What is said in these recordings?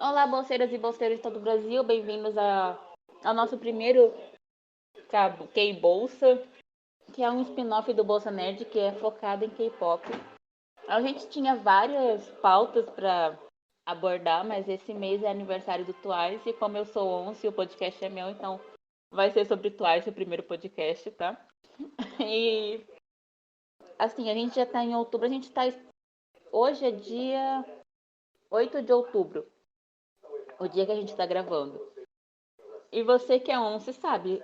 Olá, bolseiras e bolseiros de todo o Brasil, bem-vindos ao nosso primeiro K-Bolsa, que é um spin-off do Bolsa Nerd, que é focado em K-pop. A gente tinha várias pautas para abordar, mas esse mês é aniversário do Twice, e como eu sou Once e o podcast é meu, então vai ser sobre Twice o primeiro podcast, tá? E assim, a gente já tá em outubro, hoje é dia 8 de outubro, o dia que a gente tá gravando. E você que é Once sabe,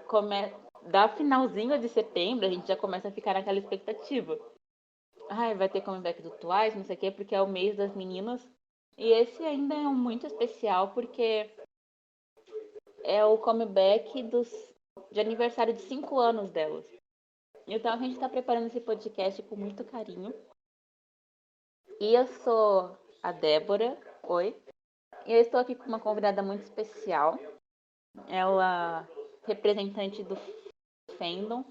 da finalzinho de setembro, a gente já começa a ficar naquela expectativa. Ai, vai ter comeback do Twice, não sei o quê, porque é o mês das meninas. E esse ainda é um muito especial, porque é o comeback de aniversário de 5 anos delas. Então a gente está preparando esse podcast com muito carinho. E eu sou a Débora, oi. E eu estou aqui com uma convidada muito especial. Ela representante do fandom.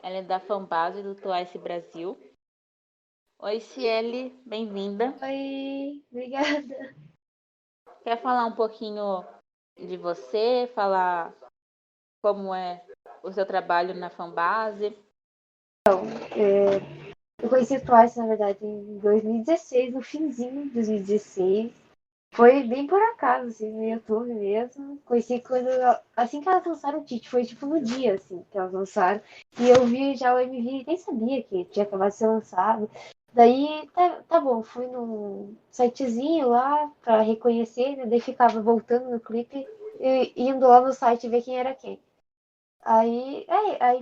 Ela é da fanbase do Twice Brasil. Oi, Ciele, bem-vinda. Oi, obrigada. Quer falar um pouquinho de você? Falar como é o seu trabalho na fanbase? Eu conheci o Twice, na verdade, em 2016, no finzinho de 2016. Foi bem por acaso, assim, no YouTube mesmo. Conheci quando, assim que elas lançaram o Tite, foi tipo no dia, assim, que elas lançaram. E eu vi já o MV, nem sabia que tinha acabado de ser lançado. Daí, tá bom, fui num sitezinho lá pra reconhecer, né? Daí ficava voltando no clipe e indo lá no site ver quem era quem. Aí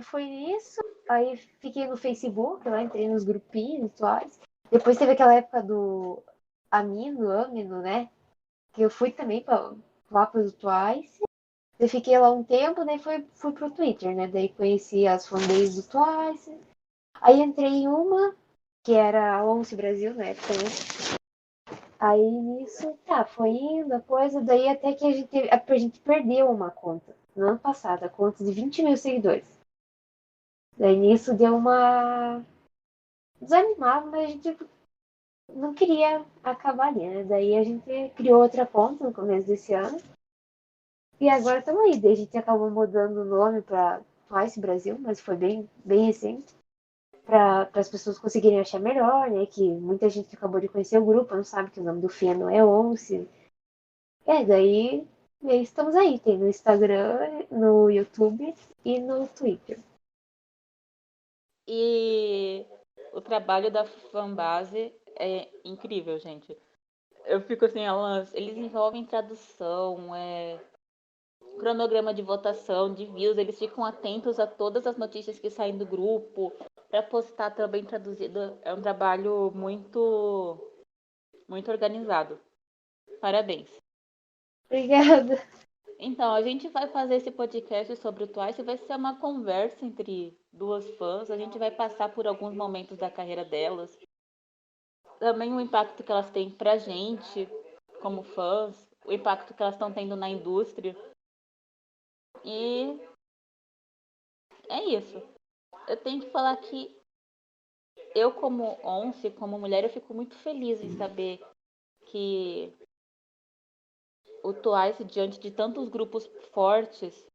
foi isso. Aí fiquei no Facebook, lá entrei nos grupinhos atuais. Depois teve aquela época do Amino, né? Que eu fui também lá pro Twice. Eu fiquei lá um tempo, daí fui pro Twitter, né? Daí conheci as fanbases do Twice. Aí entrei em uma, que era a Once Brasil na época, né? Aí nisso, tá, foi indo a coisa, daí até que a gente perdeu uma conta no ano passado, a conta de 20 mil seguidores. Daí nisso deu uma desanimada, mas a gente não queria acabar ali, né? Daí a gente criou outra conta no começo desse ano. E agora estamos aí. Daí a gente acabou mudando o nome para Twice Brasil, mas foi bem recente. Para as pessoas conseguirem achar melhor, né? Que muita gente que acabou de conhecer o grupo não sabe que o nome do Feno é Once. Daí estamos aí. Tem no Instagram, no YouTube e no Twitter. E o trabalho da fanbase é incrível, gente. Eu fico assim, eles envolvem tradução, cronograma de votação, de views, eles ficam atentos a todas as notícias que saem do grupo, para postar também traduzido. É um trabalho muito organizado. Parabéns. Obrigada. Então, a gente vai fazer esse podcast sobre o Twice, vai ser uma conversa entre duas fãs, a gente vai passar por alguns momentos da carreira delas, também o impacto que elas têm pra gente, como fãs, o impacto que elas estão tendo na indústria. E é isso. Eu tenho que falar que eu, como Once, como mulher, eu fico muito feliz em saber que o Twice, diante de tantos grupos fortes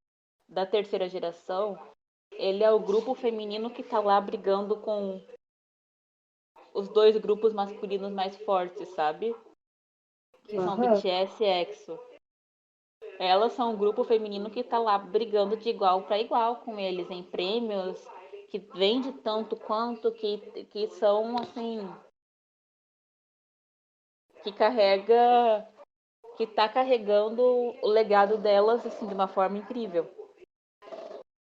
da terceira geração, ele é o grupo feminino que tá lá brigando com os dois grupos masculinos mais fortes, sabe? Que são Uhum. BTS e EXO. Elas são um grupo feminino que tá lá brigando de igual para igual com eles em prêmios, que vende tanto quanto, que são assim, que carrega, que tá carregando o legado delas assim de uma forma incrível.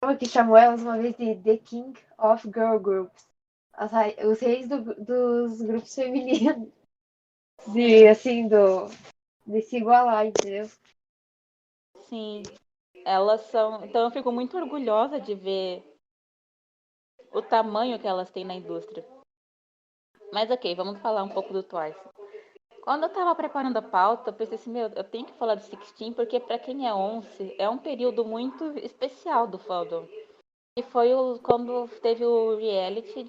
Uma que chamou elas uma vez de The King of Girl Groups. Os reis dos grupos femininos. De, Sim, assim, de se igualar, entendeu? sim. Elas são. Então eu fico muito orgulhosa de ver o tamanho que elas têm na indústria. Mas ok, vamos falar um pouco do Twice. Quando eu tava preparando a pauta, eu pensei assim, meu, eu tenho que falar do Sixteen, porque pra quem é Once, é um período muito especial do fandom. E foi quando teve o reality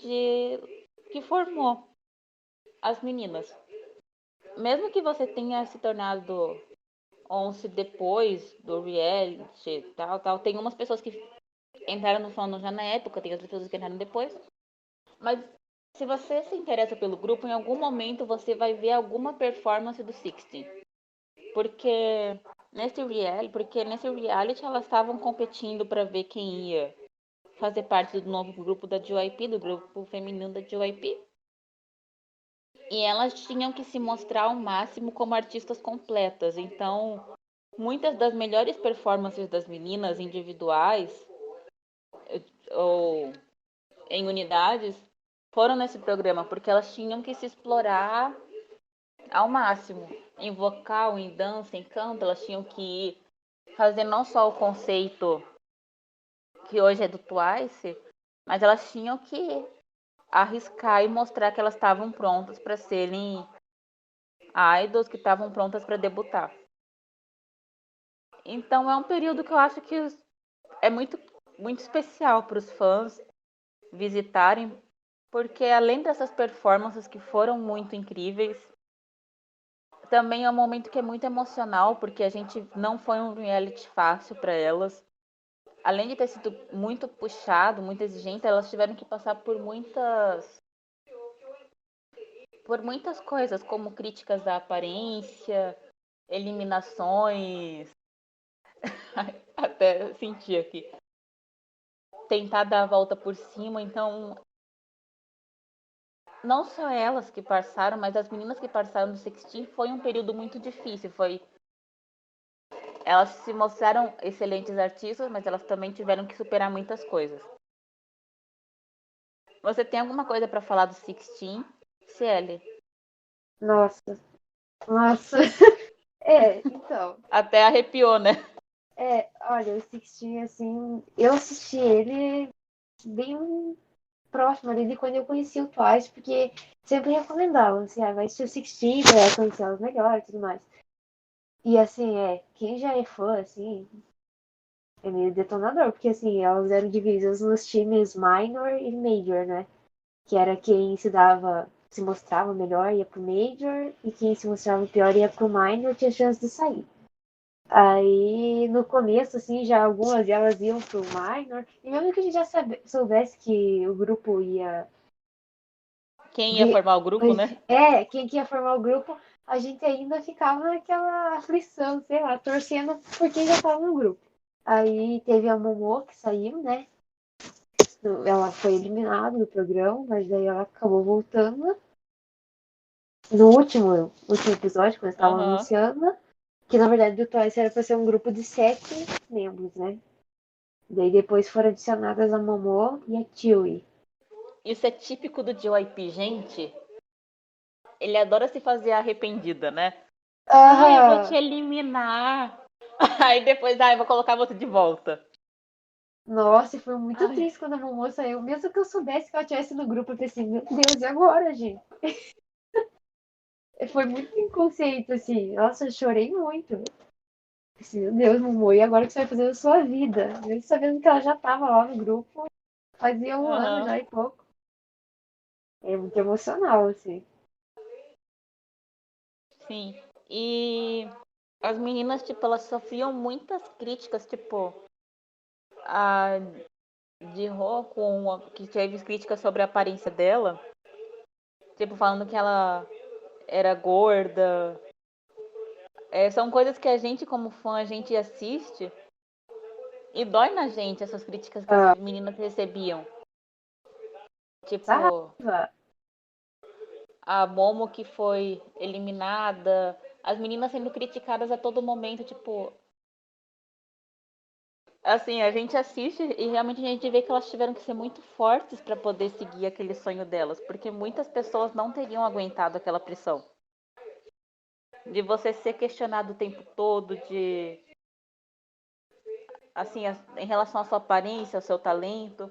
que formou as meninas. Mesmo que você tenha se tornado ou se depois do reality, tal. Tem umas pessoas que entraram no fandom já na época, tem outras pessoas que entraram depois. Mas se você se interessa pelo grupo, em algum momento você vai ver alguma performance do Sixteen. Porque nesse reality elas estavam competindo para ver quem ia fazer parte do novo grupo da JYP, do grupo feminino da JYP. E elas tinham que se mostrar ao máximo como artistas completas. Então, muitas das melhores performances das meninas individuais ou em unidades foram nesse programa, porque elas tinham que se explorar ao máximo. Em vocal, em dança, em canto, elas tinham que ir fazer não só o conceito que hoje é do Twice, mas elas tinham que arriscar e mostrar que elas estavam prontas para serem idols, que estavam prontas para debutar. Então é um período que eu acho que é muito especial para os fãs visitarem, porque além dessas performances que foram muito incríveis, também é um momento que é muito emocional, porque a gente não foi um reality fácil para elas. Além de ter sido muito puxado, muito exigente, elas tiveram que passar por muitas coisas, como críticas à aparência, eliminações, até senti aqui, tentar dar a volta por cima. Então, não só elas que passaram, mas as meninas que passaram do Sixteen foi um período muito difícil. Elas se mostraram excelentes artistas, mas elas também tiveram que superar muitas coisas. Você tem alguma coisa para falar do Sixteen, CL? Nossa, nossa. Então. Até arrepiou, né? Olha, o Sixteen, assim, eu assisti ele bem próximo ali de quando eu conheci o Twice, porque sempre recomendavam, assim, vai assistir o Sixteen pra conhecer elas melhor e tudo mais. E assim, quem já é fã, assim, é meio detonador, porque assim, elas eram divididas nos times minor e major, né? Que era quem se mostrava melhor ia pro major, e quem se mostrava pior ia pro minor, tinha chance de sair. Aí, no começo, assim, já algumas delas iam pro minor, e mesmo que a gente já soubesse que o grupo ia. Quem ia formar o grupo, né? Quem que ia formar o grupo, a gente ainda ficava naquela aflição, sei lá, torcendo por quem já tava no grupo. Aí teve a Momo que saiu, né? Ela foi eliminada do programa, mas daí ela acabou voltando. No último episódio, quando eles estavam Aham. anunciando, que na verdade o Twice era pra ser um grupo de 7 membros, né? Daí depois foram adicionadas a Momo e a Chewie. Isso é típico do JYP, gente. Ele adora se fazer arrependida, né? Ai, eu vou te Aham! eliminar. Aí depois, eu vou colocar você de volta. Nossa, e foi muito Ai, triste quando a Momo saiu. Mesmo que eu soubesse que ela estivesse no grupo, eu pensei, meu Deus, e agora, gente? Foi muito inconsciente, assim. Nossa, eu chorei muito. Assim, meu Deus, Momo, e agora o que você vai fazer da sua vida? Mesmo sabendo que ela já tava lá no grupo, fazia um ano aham. já e pouco. É muito emocional, assim. Sim. E as meninas, tipo, elas sofriam muitas críticas, tipo, a de Ho, que teve críticas sobre a aparência dela, tipo, falando que ela era gorda. São coisas que a gente, como fã, a gente assiste e dói na gente essas críticas que as Ah, meninas recebiam. dá Tipo, raiva. a Momo que foi eliminada, as meninas sendo criticadas a todo momento, tipo, assim, a gente assiste e realmente a gente vê que elas tiveram que ser muito fortes para poder seguir aquele sonho delas, porque muitas pessoas não teriam aguentado aquela pressão. De você ser questionado o tempo todo, de assim, em relação à sua aparência, ao seu talento.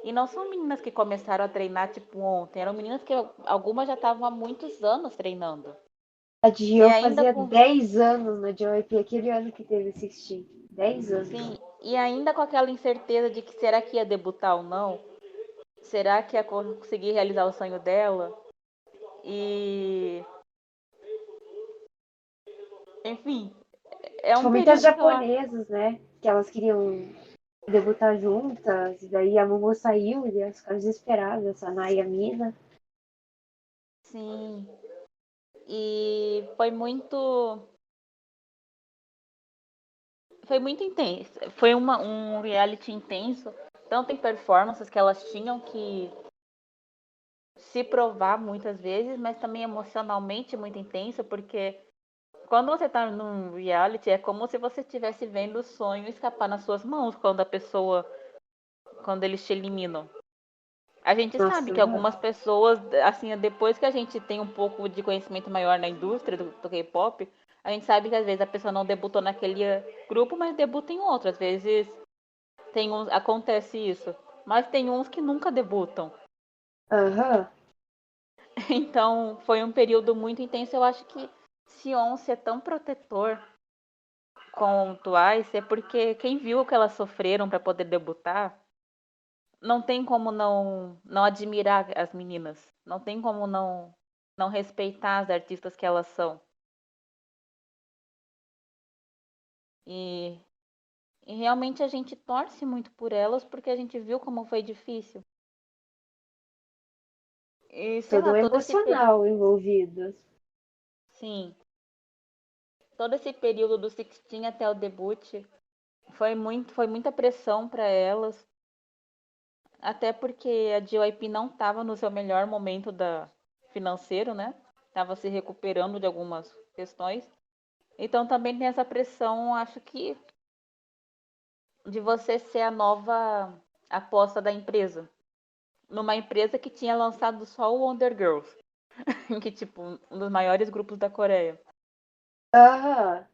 E não são meninas que começaram a treinar tipo ontem, eram meninas que algumas já estavam há muitos anos treinando. A E Dio ainda fazia com 10 anos na JYP, aquele ano que teve esse Steam. 10 anos. sim, e ainda com aquela incerteza de que será que ia debutar ou não? Será que ia conseguir realizar o sonho dela? E enfim, é Tipo, um muitas período que eu acho. japonesas, né? Que elas queriam debutar juntas, e daí a Momo saiu e elas ficaram desesperadas, a Nai e a Mina. Sim. E foi muito. Foi muito intenso. Foi um reality intenso, tanto em performances que elas tinham que se provar muitas vezes, mas também emocionalmente muito intenso, porque quando você tá num reality, é como se você estivesse vendo o sonho escapar nas suas mãos quando eles te eliminam. A gente sabe Nossa, que algumas pessoas, assim, depois que a gente tem um pouco de conhecimento maior na indústria do K-pop, a gente sabe que às vezes a pessoa não debutou naquele grupo, mas debuta em outro. Às vezes acontece isso. Mas tem uns que nunca debutam. aham. Então foi um período muito intenso. Eu acho que se Once é tão protetor com o Twice é porque quem viu o que elas sofreram para poder debutar, não tem como não admirar as meninas. Não tem como não respeitar as artistas que elas são. E, e realmente a gente torce muito por elas porque a gente viu como foi difícil. E sei Todo lá, o emocional envolvido. sim, todo esse período do Sixteen até o debut foi muita pressão para elas. Até porque a JYP não estava no seu melhor momento financeiro, né? Estava se recuperando de algumas questões. Então também tem essa pressão, acho que, de você ser a nova aposta da empresa. Numa empresa que tinha lançado só o Wonder Girls, que tipo, um dos maiores grupos da Coreia. Aham.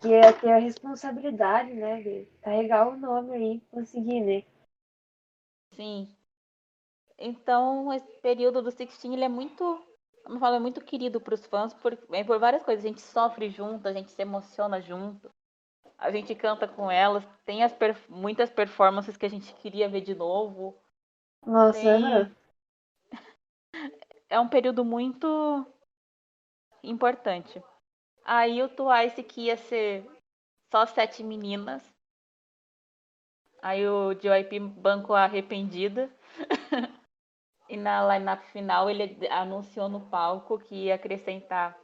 Que é ter a responsabilidade, né, de carregar o nome aí, conseguir, né? Sim. Então, esse período do Sixteen, ele é muito, como eu falo, é muito querido para os fãs por várias coisas. A gente sofre junto, a gente se emociona junto. A gente canta com elas, tem muitas performances que a gente queria ver de novo. Nossa, aham. Tem, é um período muito importante. Aí o Twice que ia ser só 7 meninas. Aí o JYP bancou a arrependida. E na lineup final ele anunciou no palco que ia acrescentar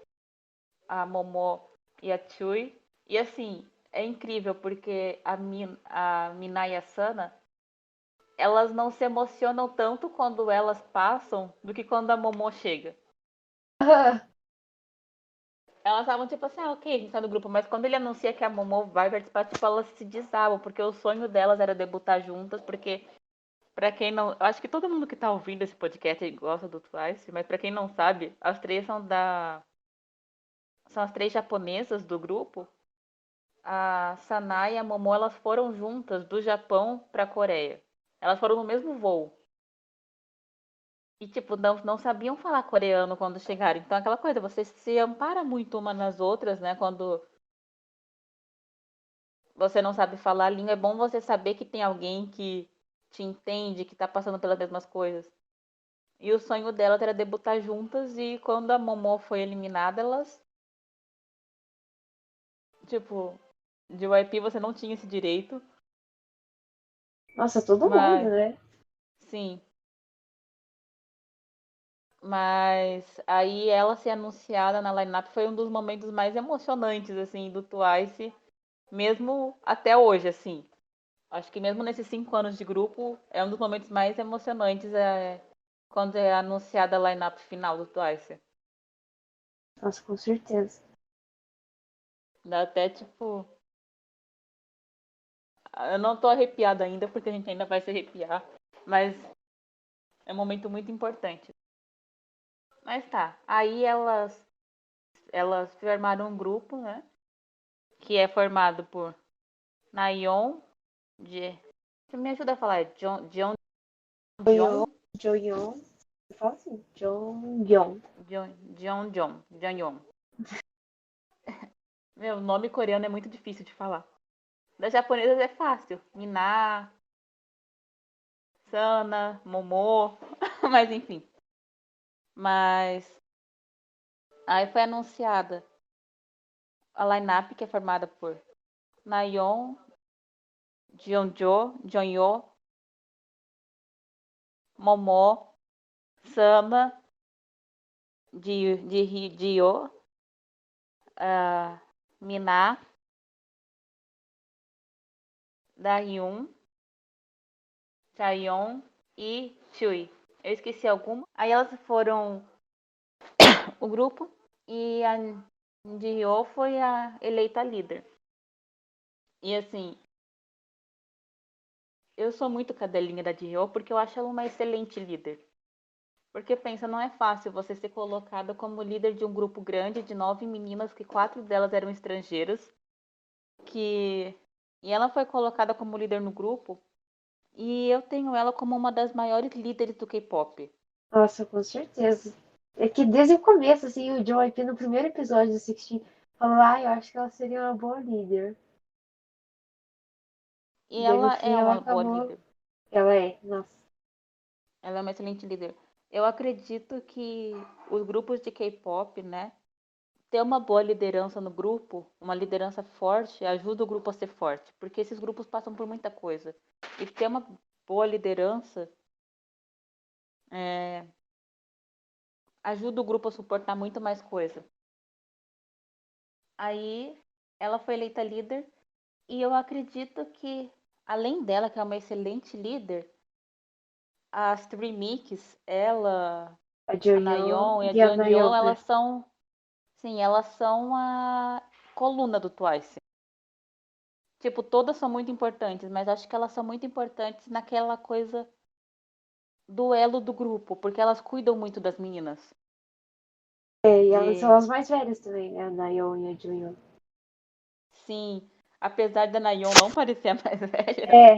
a Momo e a Chui. E assim, é incrível porque a Mina e a Sana elas não se emocionam tanto quando elas passam do que quando a Momo chega. Aham. Elas estavam tipo assim, ah, ok, a gente tá no grupo, mas quando ele anuncia que a Momo vai participar, tipo, elas se desabam, porque o sonho delas era debutar juntas, porque, pra quem não. Eu acho que todo mundo que tá ouvindo esse podcast gosta do Twice, mas pra quem não sabe, as três são da. São as três japonesas do grupo. A Sanai e a Momo, elas foram juntas do Japão pra Coreia. Elas foram no mesmo voo. E, tipo, não sabiam falar coreano quando chegaram. Então, aquela coisa, você se ampara muito uma nas outras, né? Quando você não sabe falar a língua, é bom você saber que tem alguém que te entende, que tá passando pelas mesmas coisas. E o sonho delas era debutar juntas, e quando a Momo foi eliminada, elas, tipo, de YP você não tinha esse direito. Nossa, todo mundo, Mas, né? sim. Mas aí ela ser anunciada na lineup foi um dos momentos mais emocionantes, assim, do Twice, mesmo até hoje, assim. Acho que mesmo nesses 5 anos de grupo, é um dos momentos mais emocionantes quando é anunciada a lineup final do Twice. Nossa, com certeza. Dá até tipo. Eu não tô arrepiada ainda, porque a gente ainda vai se arrepiar. Mas é um momento muito importante. Mas tá. Aí elas formaram um grupo, né? Que é formado por Nayeon, de. Você me ajuda a falar? Jeon, Joyon, Jeon, Joyon, fala assim, Jonghyun. Jeon. Meu, nome coreano é muito difícil de falar. Das japonesas é fácil. Mina, Sana, Momo. Mas enfim. Mas aí foi anunciada a line-up que é formada por Nayeon, Jeonjo, Jeonyo, Momo, Sama, Jihyo, Mina, Dahyun, Chaeyoung e Chui. Eu esqueci alguma. Aí elas foram o grupo e a Jihyo foi a eleita líder. E assim, eu sou muito cadelinha da Jihyo porque eu acho ela uma excelente líder. Porque pensa, não é fácil você ser colocada como líder de um grupo grande de 9 meninas, que 4 delas eram estrangeiras, e ela foi colocada como líder no grupo, e eu tenho ela como uma das maiores líderes do K-pop. Nossa, com certeza. É que desde o começo, assim, o Joey no primeiro episódio do Sixteen falou, eu acho que ela seria uma boa líder. E Daí no ela fim é ela uma boa acabou. líder. Ela é, nossa. Ela é uma excelente líder. Eu acredito que os grupos de K-pop, né, ter uma boa liderança no grupo, uma liderança forte, ajuda o grupo a ser forte, porque esses grupos passam por muita coisa. E ter uma boa liderança ajuda o grupo a suportar muito mais coisa. Aí ela foi eleita líder e eu acredito que, além dela, que é uma excelente líder, as Three Mix, ela, A a Jeonyeon Nayeon e a e a Jeonjo, Nayeon. elas são, sim, elas são a coluna do Twice. Tipo, todas são muito importantes, mas acho que elas são muito importantes naquela coisa do elo do grupo, porque elas cuidam muito das meninas. E elas são De, as mais velhas também, né? A Nayeon e a Jeonyeon. sim, apesar da Nayeon não parecer a mais velha, É,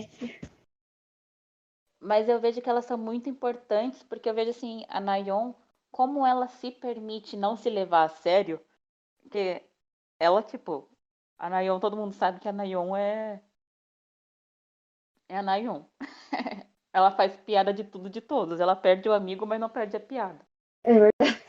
mas eu vejo que elas são muito importantes, porque eu vejo assim, a Nayeon, como ela se permite não se levar a sério, porque ela, tipo, a Nayeon, todo mundo sabe que a Nayeon é a Nayeon. Ela faz piada de tudo, de todos. Ela perde o amigo, mas não perde a piada. é verdade.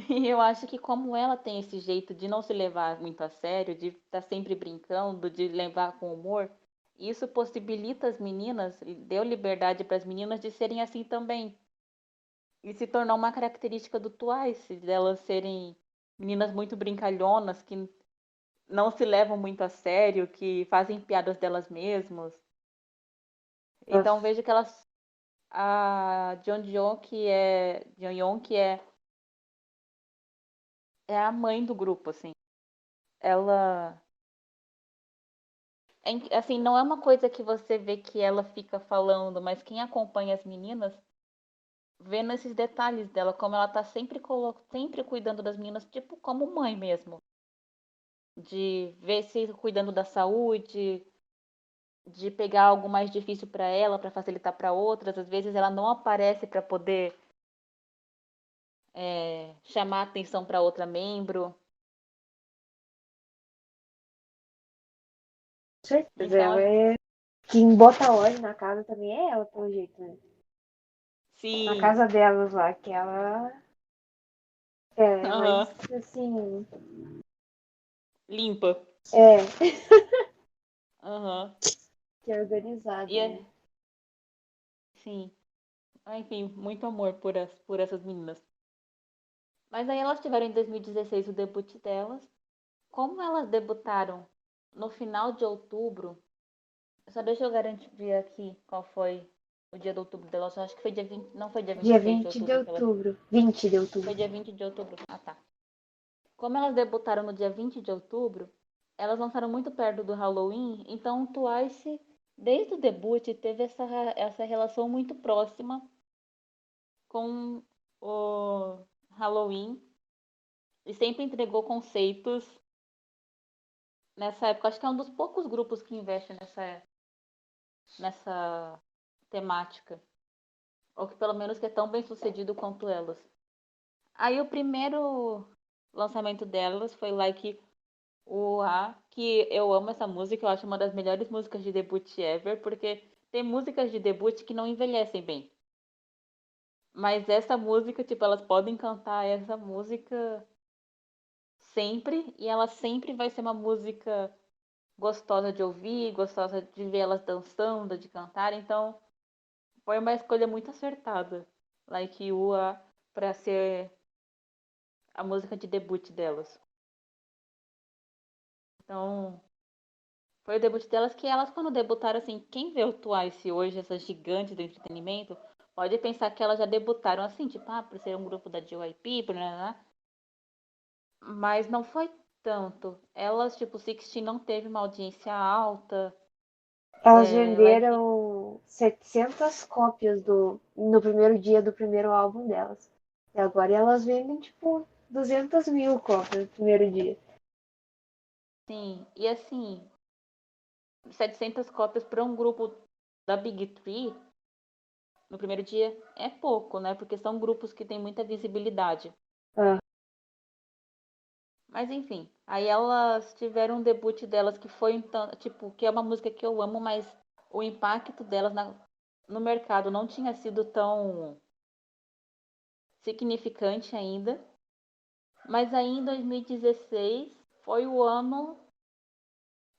E eu acho que como ela tem esse jeito de não se levar muito a sério, de estar sempre brincando, de levar com humor, isso possibilita as meninas, deu liberdade para as meninas de serem assim também. E se tornou uma característica do Twice, delas serem meninas muito brincalhonas, que não se levam muito a sério, que fazem piadas delas mesmas. Então Nossa. vejo que elas, a Jeonyeon, que é a mãe do grupo, assim. Ela assim, não é uma coisa que você vê que ela fica falando, mas quem acompanha as meninas vê nesses detalhes dela, como ela tá sempre cuidando das meninas, tipo como mãe mesmo. De ver se cuidando da saúde, de pegar algo mais difícil para ela, para facilitar para outras. Às vezes ela não aparece para poder chamar atenção para outra membro. Com certeza. Então, Ela é. Quem bota ordem na casa também é ela, pelo jeito, né? Na sim, casa delas lá, que ela é mais aham, assim. limpa, É, aham, que é organizada, e né? sim, enfim, muito amor por essas meninas. Mas aí elas tiveram em 2016 o debut delas. Como elas debutaram no final de outubro, só deixa eu garantir aqui qual foi o dia de outubro delas. Eu acho que foi dia 20, não foi dia Dia 26 de 20 de outubro que elas. outubro. 20 de Foi outubro. dia 20 de outubro. Ah, tá. Como elas debutaram no dia 20 de outubro, elas lançaram muito perto do Halloween, então o Twice, desde o debut, teve essa relação muito próxima com o Halloween e sempre entregou conceitos nessa época. Acho que é um dos poucos grupos que investe nessa temática, ou que pelo menos que é tão bem sucedido quanto elas. Aí o primeiro lançamento delas foi Like A, que eu amo essa música, eu acho uma das melhores músicas de debut ever, porque tem músicas de debut que não envelhecem bem. Mas essa música, tipo, elas podem cantar essa música sempre, e ela sempre vai ser uma música gostosa de ouvir, gostosa de ver elas dançando, de cantar, então foi uma escolha muito acertada, Like You, pra ser a música de debut delas. Então, foi o debut delas que elas, quando debutaram, assim, quem vê o Twice hoje, essas gigantes do entretenimento, pode pensar que elas já debutaram assim, tipo, por ser um grupo da JYP, blá, mas não foi tanto. Elas, tipo, Sixteen não teve uma audiência alta, Elas Like, venderam 700 cópias no primeiro dia do primeiro álbum delas. E agora elas vendem, tipo, 200 mil cópias no primeiro dia. sim, e assim, 700 cópias para um grupo da Big Three no primeiro dia é pouco, né? Porque são grupos que têm muita visibilidade. Ah, Mas enfim, aí elas tiveram um debut delas que foi então, tipo, que é uma música que eu amo, mas o impacto delas no mercado não tinha sido tão significante ainda. Mas aí em 2016 foi o ano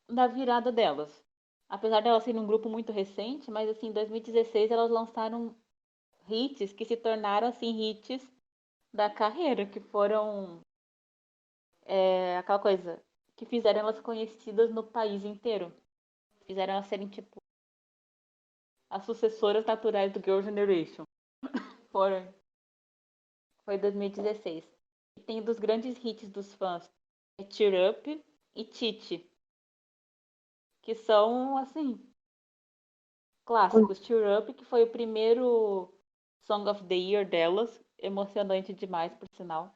da virada delas. Apesar delas serem um grupo muito recente, mas assim, em 2016 elas lançaram hits que se tornaram assim hits da carreira, que foram aquela coisa que fizeram elas conhecidas no país inteiro. Fizeram elas serem tipo as sucessoras naturais do Girl Generation. Foram, foi 2016. E tem dos grandes hits dos fãs, Cheer Up e Titi, que são assim clássicos. Cheer Up, que foi o primeiro Song of the Year delas, emocionante demais, por sinal.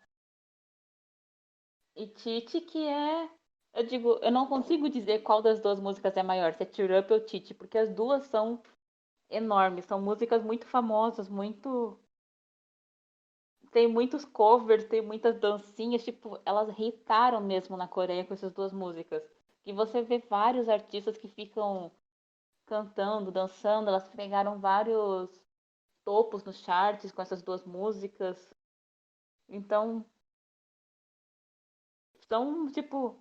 E Titi, que é. Eu digo, eu não consigo dizer qual das duas músicas é maior, se é Cheer Up ou Titi, porque as duas são enormes, são músicas muito famosas, muito. Tem muitos covers, tem muitas dancinhas, tipo, elas hitaram mesmo na Coreia com essas duas músicas. E você vê vários artistas que ficam cantando, dançando, elas pegaram vários topos nos charts com essas duas músicas. Então, são tipo.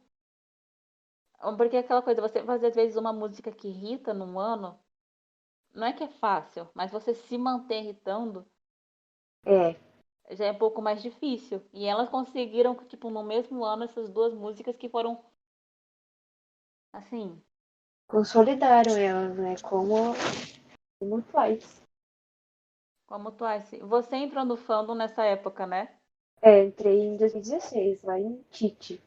Porque é aquela coisa, você fazer às vezes uma música que irrita num ano, não é que é fácil, mas você se manter irritando é, já é um pouco mais difícil. E elas conseguiram, tipo, no mesmo ano, essas duas músicas que foram, assim, consolidaram elas, né? Como Twice. como Twice. Você entrou no fandom nessa época, né? É, entrei em 2016, lá em Tite.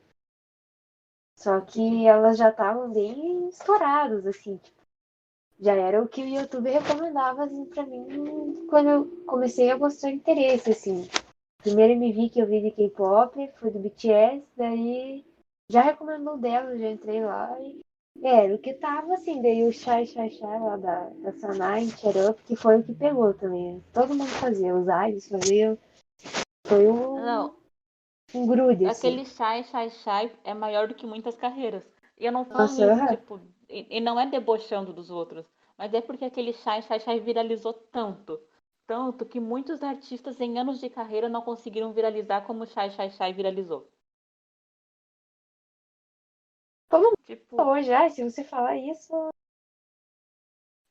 Só Titi. que elas já estavam bem estouradas, assim, tipo, já era o que o YouTube recomendava, assim, pra mim, quando eu comecei a mostrar interesse, assim. Primeiro MV que eu vi de K-pop foi do BTS, daí já recomendou dela, já entrei lá e era o que tava assim, daí o Shai Shai Shai lá da Sanai, Cheer Up, que foi o que pegou também. Todo mundo fazia, os idols faziam, foi Não, um grude, assim. aquele Shai é maior do que muitas carreiras. E eu não falo Nossa, isso, aham. tipo, e não é debochando dos outros, mas é porque aquele Shai viralizou tanto. Tanto que muitos artistas em anos de carreira não conseguiram viralizar como o Shai viralizou. Todo mundo Tipo, falou já, se você falar isso,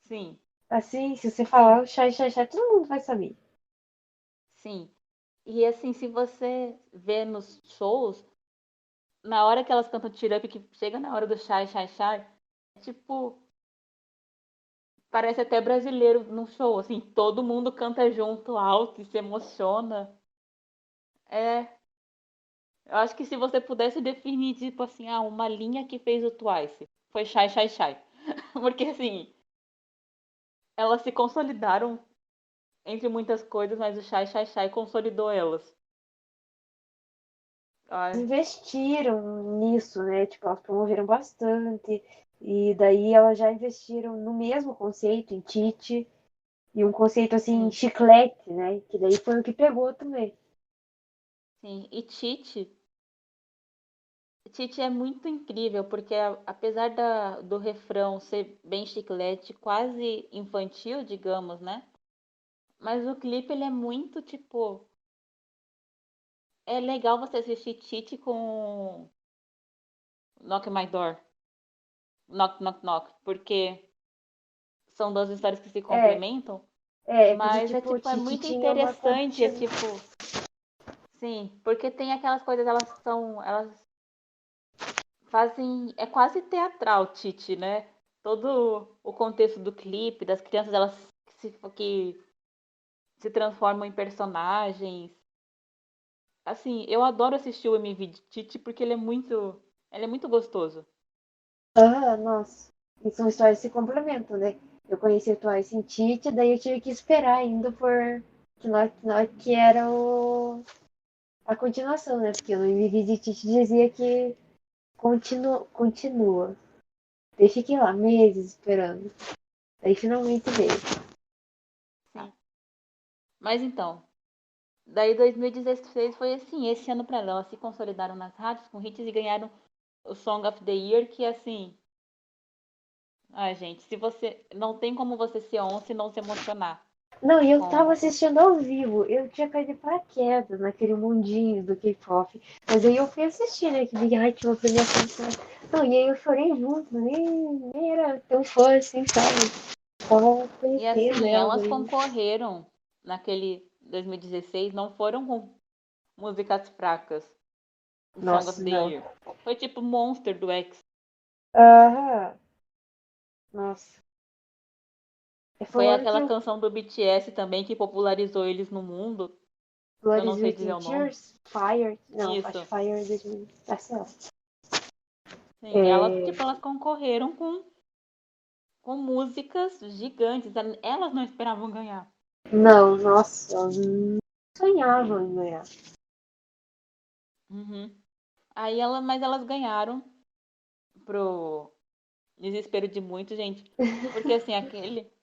sim, assim, se você sim, falar o Shai Shai Shai, todo mundo vai saber. sim. E assim, se você vê nos shows, na hora que elas cantam Tira Up, que chega na hora do Shai, é tipo, parece até brasileiro no show, assim, todo mundo canta junto, alto e se emociona. É, eu acho que se você pudesse definir, tipo assim, uma linha que fez o Twice, foi Shai. Porque assim, elas se consolidaram entre muitas coisas, mas o Shai consolidou elas. Ai, Investiram nisso, né? Tipo, elas promoveram bastante. E daí elas já investiram no mesmo conceito, em Tite, e um conceito assim, sim, chiclete, né? Que daí foi o que pegou também. sim. E Titi é muito incrível, porque apesar do refrão ser bem chiclete, quase infantil, digamos, né? Mas o clipe ele é muito tipo é legal você assistir Tite com Knock My Door, Knock Knock Knock, porque são duas histórias que se É, complementam, porque, mas tipo, o é Titi muito tinha uma interessante, continuação. sim, porque tem aquelas coisas, elas fazem, é quase teatral, Titi, né? Todo o contexto do clipe, das crianças, que se transformam em personagens. Assim, eu adoro assistir o MV de Titi porque ele é muito gostoso. Ah, nossa. E são histórias que se complementam, né? Eu conheci o Twice em Tite, daí eu tive que esperar ainda por que era a continuação, né? Porque no MV de Tite dizia que continua. Daí fiquei lá meses esperando. Daí finalmente veio. Sim. Mas então, daí 2016 foi assim, esse ano pra elas se consolidaram nas rádios com hits e ganharam o Song of the Year, que assim, ai gente, se você não tem como você ser onça e não se emocionar Não, e eu tava com assistindo ao vivo. Eu tinha caído de paraquedas naquele mundinho do K-pop. Mas aí eu fui assistir, né? Que Big Hit uma premiação. Não, e aí eu chorei junto. Nem era tão fã assim, sabe? Só e conhecendo assim, elas elas aí. concorreram naquele 2016, não foram com músicas fracas, o Song of Nossa, the não. Year. Foi tipo Monster do X. Aham. Nossa. Foi o Foi ano que aquela eu. canção do BTS também que popularizou eles no mundo, que eu Blood não is sei dizer Written o nome. Tears? Fire? Não, acho Isso. Fire é 2000. Tá certo. Sim, É... elas concorreram com músicas gigantes. Elas não esperavam ganhar. Não, nossa, eu não sonhava em ganhar. Uhum. Mas elas ganharam pro desespero de muito, gente. Porque assim,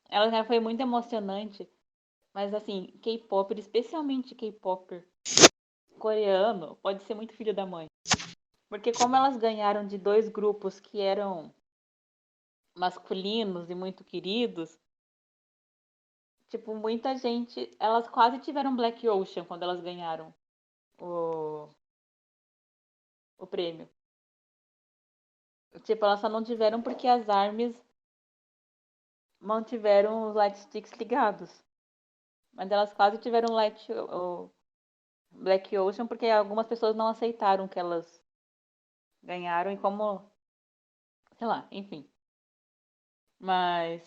ela já foi muito emocionante. Mas assim, K-pop, especialmente K-pop coreano, pode ser muito filho da mãe. Porque como elas ganharam de dois grupos que eram masculinos e muito queridos, tipo, muita gente, elas quase tiveram Black Ocean quando elas ganharam o, o prêmio. Tipo, elas só não tiveram porque as ARMYs mantiveram os light sticks ligados. Mas elas quase tiveram o Black Ocean porque algumas pessoas não aceitaram que elas ganharam e como, sei lá, enfim. Mas,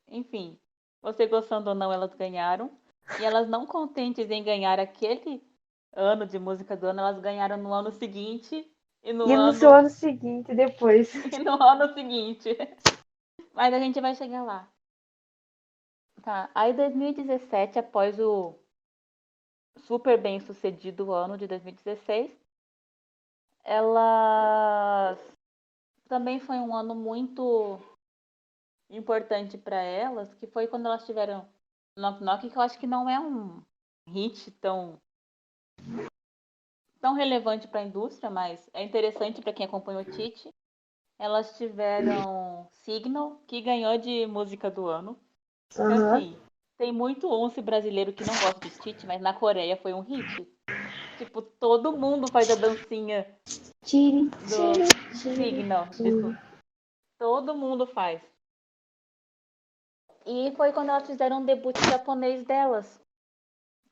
enfim, você gostando ou não, elas ganharam. E elas não contentes em ganhar aquele ano de música do ano, elas ganharam no ano seguinte e no E no seu ano ano seguinte, depois. e no ano seguinte. Mas a gente vai chegar lá. Tá. Aí 2017, após o super bem sucedido ano de 2016, elas também foi um ano muito importante para elas, que foi quando elas tiveram Knock Knock, que eu acho que não é um hit tão relevante para a indústria, mas é interessante para quem acompanha o Tite. Elas tiveram Signal, que ganhou de música do ano. Que Aham. assim, tem muito once brasileiro que não gosta de Tite, mas na Coreia foi um hit. Tipo, todo mundo faz a dancinha Tiri, do tiri, tiri, Signal, tiri. desculpa. Todo mundo faz. E foi quando elas fizeram o debut japonês delas,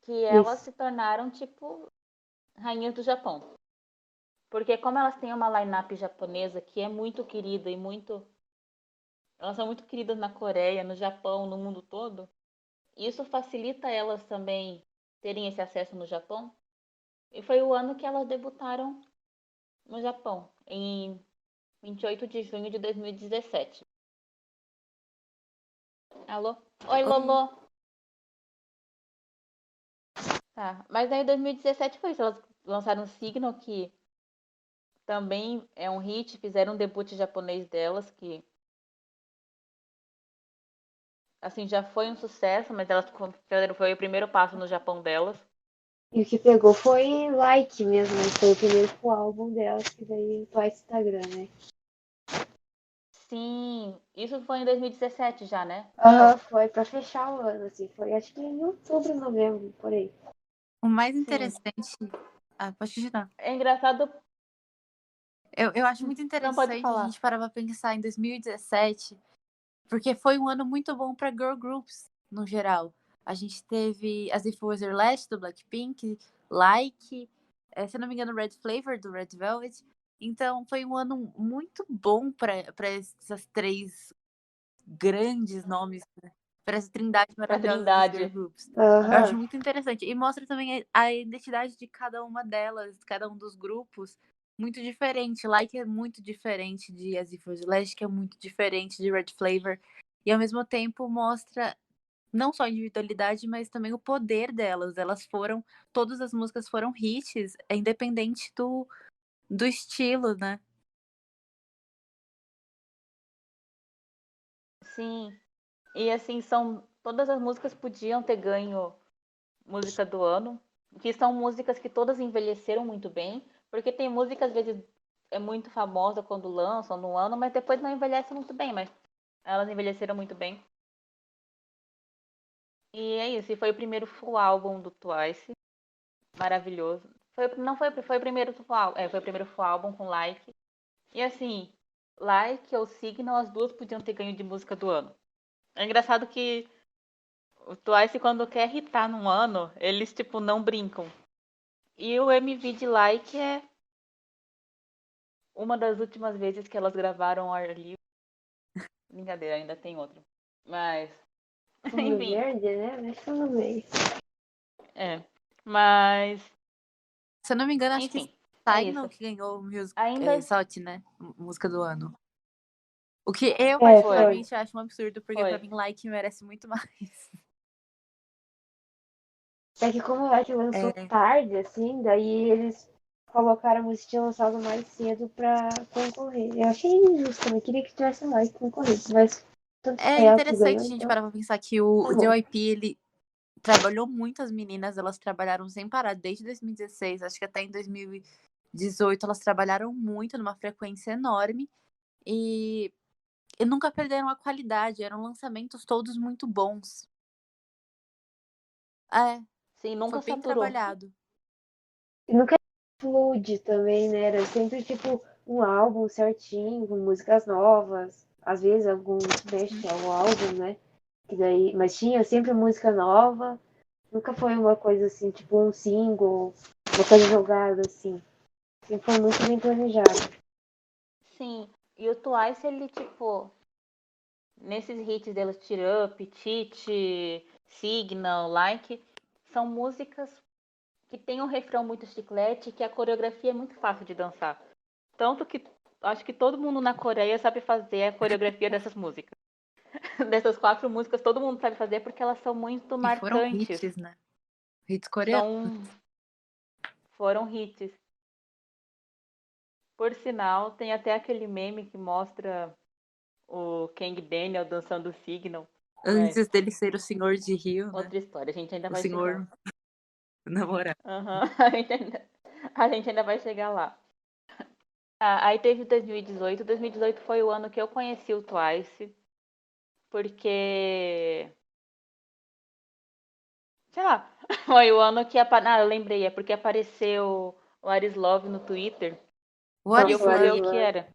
que elas Isso. se tornaram, tipo, rainhas do Japão. Porque como elas têm uma line-up japonesa que é muito querida e muito... Elas são muito queridas na Coreia, no Japão, no mundo todo. Isso facilita elas também terem esse acesso no Japão. E foi o ano que elas debutaram no Japão, em 28 de junho de 2017. Alô? Oi, Lolo. Tá, mas aí 2017 foi isso. Elas lançaram Signal, que também é um hit. Fizeram um debut japonês delas, que assim já foi um sucesso, mas elas foi o primeiro passo no Japão delas. E o que pegou foi Like mesmo, né? Foi o primeiro full álbum delas, que daí o Instagram, né? Sim, isso foi em 2017 já, né? Aham, foi pra fechar o ano, assim. Foi acho que em outubro, novembro, por aí. O mais Sim. interessante. Pode continuar. É engraçado. Eu acho muito Não, pode interessante a falar. gente parar pra pensar em 2017, porque foi um ano muito bom pra girl groups, no geral. A gente teve As If It Was Your Last, do Blackpink, Like, se eu não me engano, Red Flavor, do Red Velvet. Então, foi um ano muito bom pra essas três grandes nomes, né? Para essa trindade Pra maravilhosa das girl Trindade. groups. Eu Aham. acho muito interessante. E mostra também a identidade de cada uma delas, cada um dos grupos, muito diferente. Like é muito diferente de As If It Was Your Last, que é muito diferente de Red Flavor. E ao mesmo tempo mostra não só a individualidade, mas também o poder delas. Todas as músicas foram hits, independente do estilo, né? Sim. E assim, todas as músicas podiam ter ganho música do ano, que são músicas que todas envelheceram muito bem, porque tem música às vezes é muito famosa quando lançam no ano, mas depois não envelhece muito bem, mas elas envelheceram muito bem. E é isso, e foi o primeiro full álbum do Twice, maravilhoso. Não foi, foi o primeiro full álbum, foi o primeiro full álbum com Like. E assim, Like ou Signal, as duas podiam ter ganho de música do ano. É engraçado que o Twice, quando quer hitar num ano, eles, tipo, não brincam. E o MV de Like é uma das últimas vezes que elas gravaram ao ar livre. Brincadeira, ainda tem outro. Mas, Fundo enfim, verde, né? Deixa eu ver. Mas, Se eu não me engano, acho que enfim, é Signal isso. que ganhou o Music Ainda Salt, né? Música do ano. O que eu, É, foi, particularmente, acho um absurdo, porque pra foi. mim, Like merece muito mais. É que como o Like lançou tarde, assim, daí eles colocaram a música que tinha lançado mais cedo pra concorrer. Eu achei injusto, eu queria que tivesse mais que concorresse, mas tanto É é ela que interessante ganhou, a gente então parar pra pensar que o tá bom. JYP, ele trabalhou muito as meninas, elas trabalharam sem parar desde 2016, acho que até em 2018 elas trabalharam muito, numa frequência enorme, e nunca perderam a qualidade, eram lançamentos todos muito bons. Sim, Foi nunca bem saturou. trabalhado. E nunca fluide também, né? Era sempre tipo um álbum certinho, com músicas novas. Às vezes alguns mexem ao álbum, né? Que daí, mas tinha sempre música nova. Nunca foi uma coisa assim, tipo um single, uma coisa jogada assim. Sempre foi muito bem planejado. Sim, e o Twice, ele, tipo, nesses hits delas, Cheer Up, Tite, Signal, Like, são músicas que tem um refrão muito chiclete e que a coreografia é muito fácil de dançar. Tanto que acho que todo mundo na Coreia sabe fazer a coreografia dessas músicas. Dessas 4 músicas, todo mundo sabe fazer porque elas são muito E foram marcantes. hits, né? Hits coreanos. Foram hits. Por sinal, tem até aquele meme que mostra o Kang Daniel dançando o Signal. Mas Antes dele ser o senhor de Rio, né? outra história, a gente ainda O vai chegar senhor lá. namorado. A gente ainda vai chegar lá. Aí teve 2018. 2018 foi o ano que eu conheci o Twice. Porque. Sei lá. Foi o ano que. Eu lembrei. É porque apareceu o Aris Love no Twitter. What E eu Is fui ver o Love que era.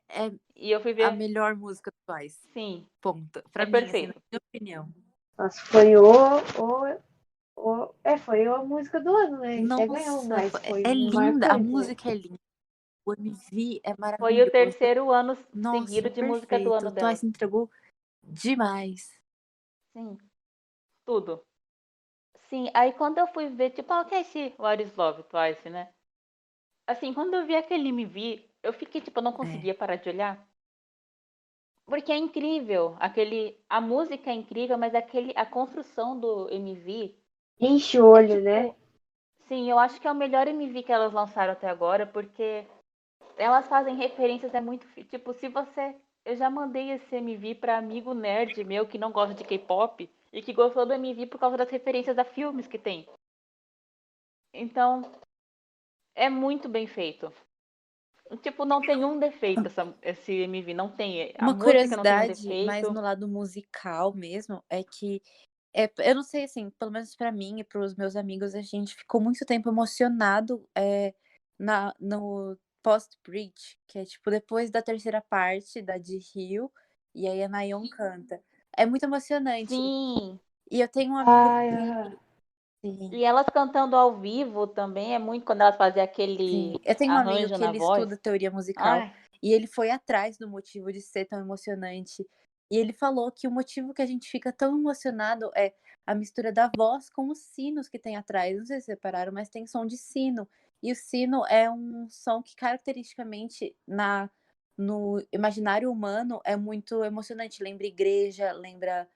é E eu fui a ver. melhor música do Twice. Sim. Ponto. É Pra mim, assim, na perfeito. minha opinião. Nossa, foi a música do ano, né? Até ganhou, Nossa, mas foi é linda. A marcante, né? música é linda. O MV é Foi o maravilhoso. terceiro ano seguido Nossa, de música do perfeito. ano O dela. Twice entregou demais. Sim. Tudo. Sim. Aí quando eu fui ver, tipo, o que é esse What is Love Twice, né? Assim, quando eu vi aquele MV, eu fiquei, tipo, eu não É. conseguia parar de olhar. Porque é incrível, a música é incrível, mas a construção do MV Enche o é olho, né? tipo, sim, eu acho que é o melhor MV que elas lançaram até agora, porque elas fazem referências, é muito, tipo, se você, eu já mandei esse MV pra amigo nerd meu que não gosta de K-pop e que gostou do MV por causa das referências a filmes que tem. Então, é muito bem feito. Tipo, não tem um defeito esse MV, não tem, a Uma música não tem um curiosidade, mais defeito. no lado musical mesmo, é que Eu não sei, assim, pelo menos pra mim e para os meus amigos, a gente ficou muito tempo emocionado, no post-bridge, que é, tipo, depois da terceira parte da de Rio, e aí a Nayeon canta. É muito emocionante. Sim, E eu tenho um amigo Ai, que aham. sim, e elas cantando ao vivo também é muito quando elas fazem sim. aquele Eu tenho um amigo arranjo que na ele voz. estuda teoria musical, Ai, e ele foi atrás do motivo de ser tão emocionante. E ele falou que o motivo que a gente fica tão emocionado é a mistura da voz com os sinos que tem atrás. Não sei se vocês repararam, mas tem som de sino. E o sino é um som que caracteristicamente no imaginário humano é muito emocionante. Lembra igreja, lembra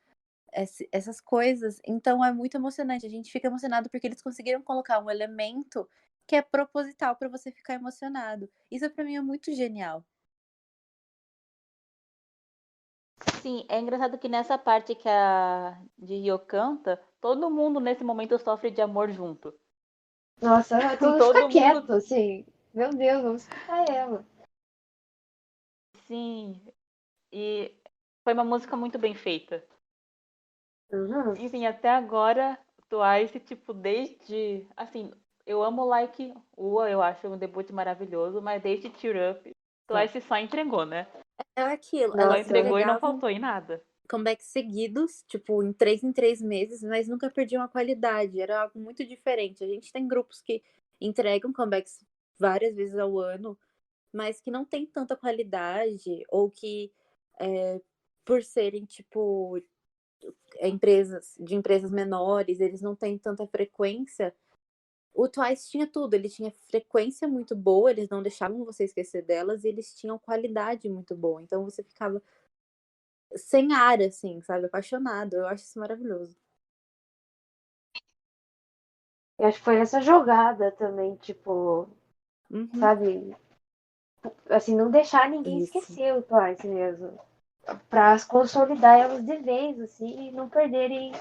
essas coisas. Então é muito emocionante. A gente fica emocionado porque eles conseguiram colocar um elemento que é proposital para você ficar emocionado. Isso para mim é muito genial. sim, é engraçado que nessa parte que a de Rio canta, todo mundo nesse momento sofre de amor junto. Nossa, todo mundo fica Todo mundo, quieto, assim. Meu Deus, vamos escutar ela. sim, e foi uma música muito bem feita. Uhum. Enfim, até agora, Twice, tipo, desde, assim, eu amo Like Ua, eu acho um debut maravilhoso, mas desde Tear Up, Só. Twice só entregou, né? É aquilo, Só elas Nossa, entregou e não entregavam faltou em nada. comebacks seguidos, tipo, em 3 meses, mas nunca perdiam a qualidade. Era algo muito diferente. A gente tem grupos que entregam comebacks várias vezes ao ano, mas que não tem tanta qualidade, ou que, por serem, tipo, de empresas menores, eles não têm tanta frequência. O Twice tinha tudo, ele tinha frequência muito boa, eles não deixavam você esquecer delas, e eles tinham qualidade muito boa. Então você ficava sem ar, assim, sabe? Apaixonado. Eu acho isso maravilhoso. eu acho que foi essa jogada também, tipo, Uhum. sabe? Assim, não deixar ninguém Isso. esquecer o Twice mesmo. Pra consolidar elas de vez, assim, e não perderem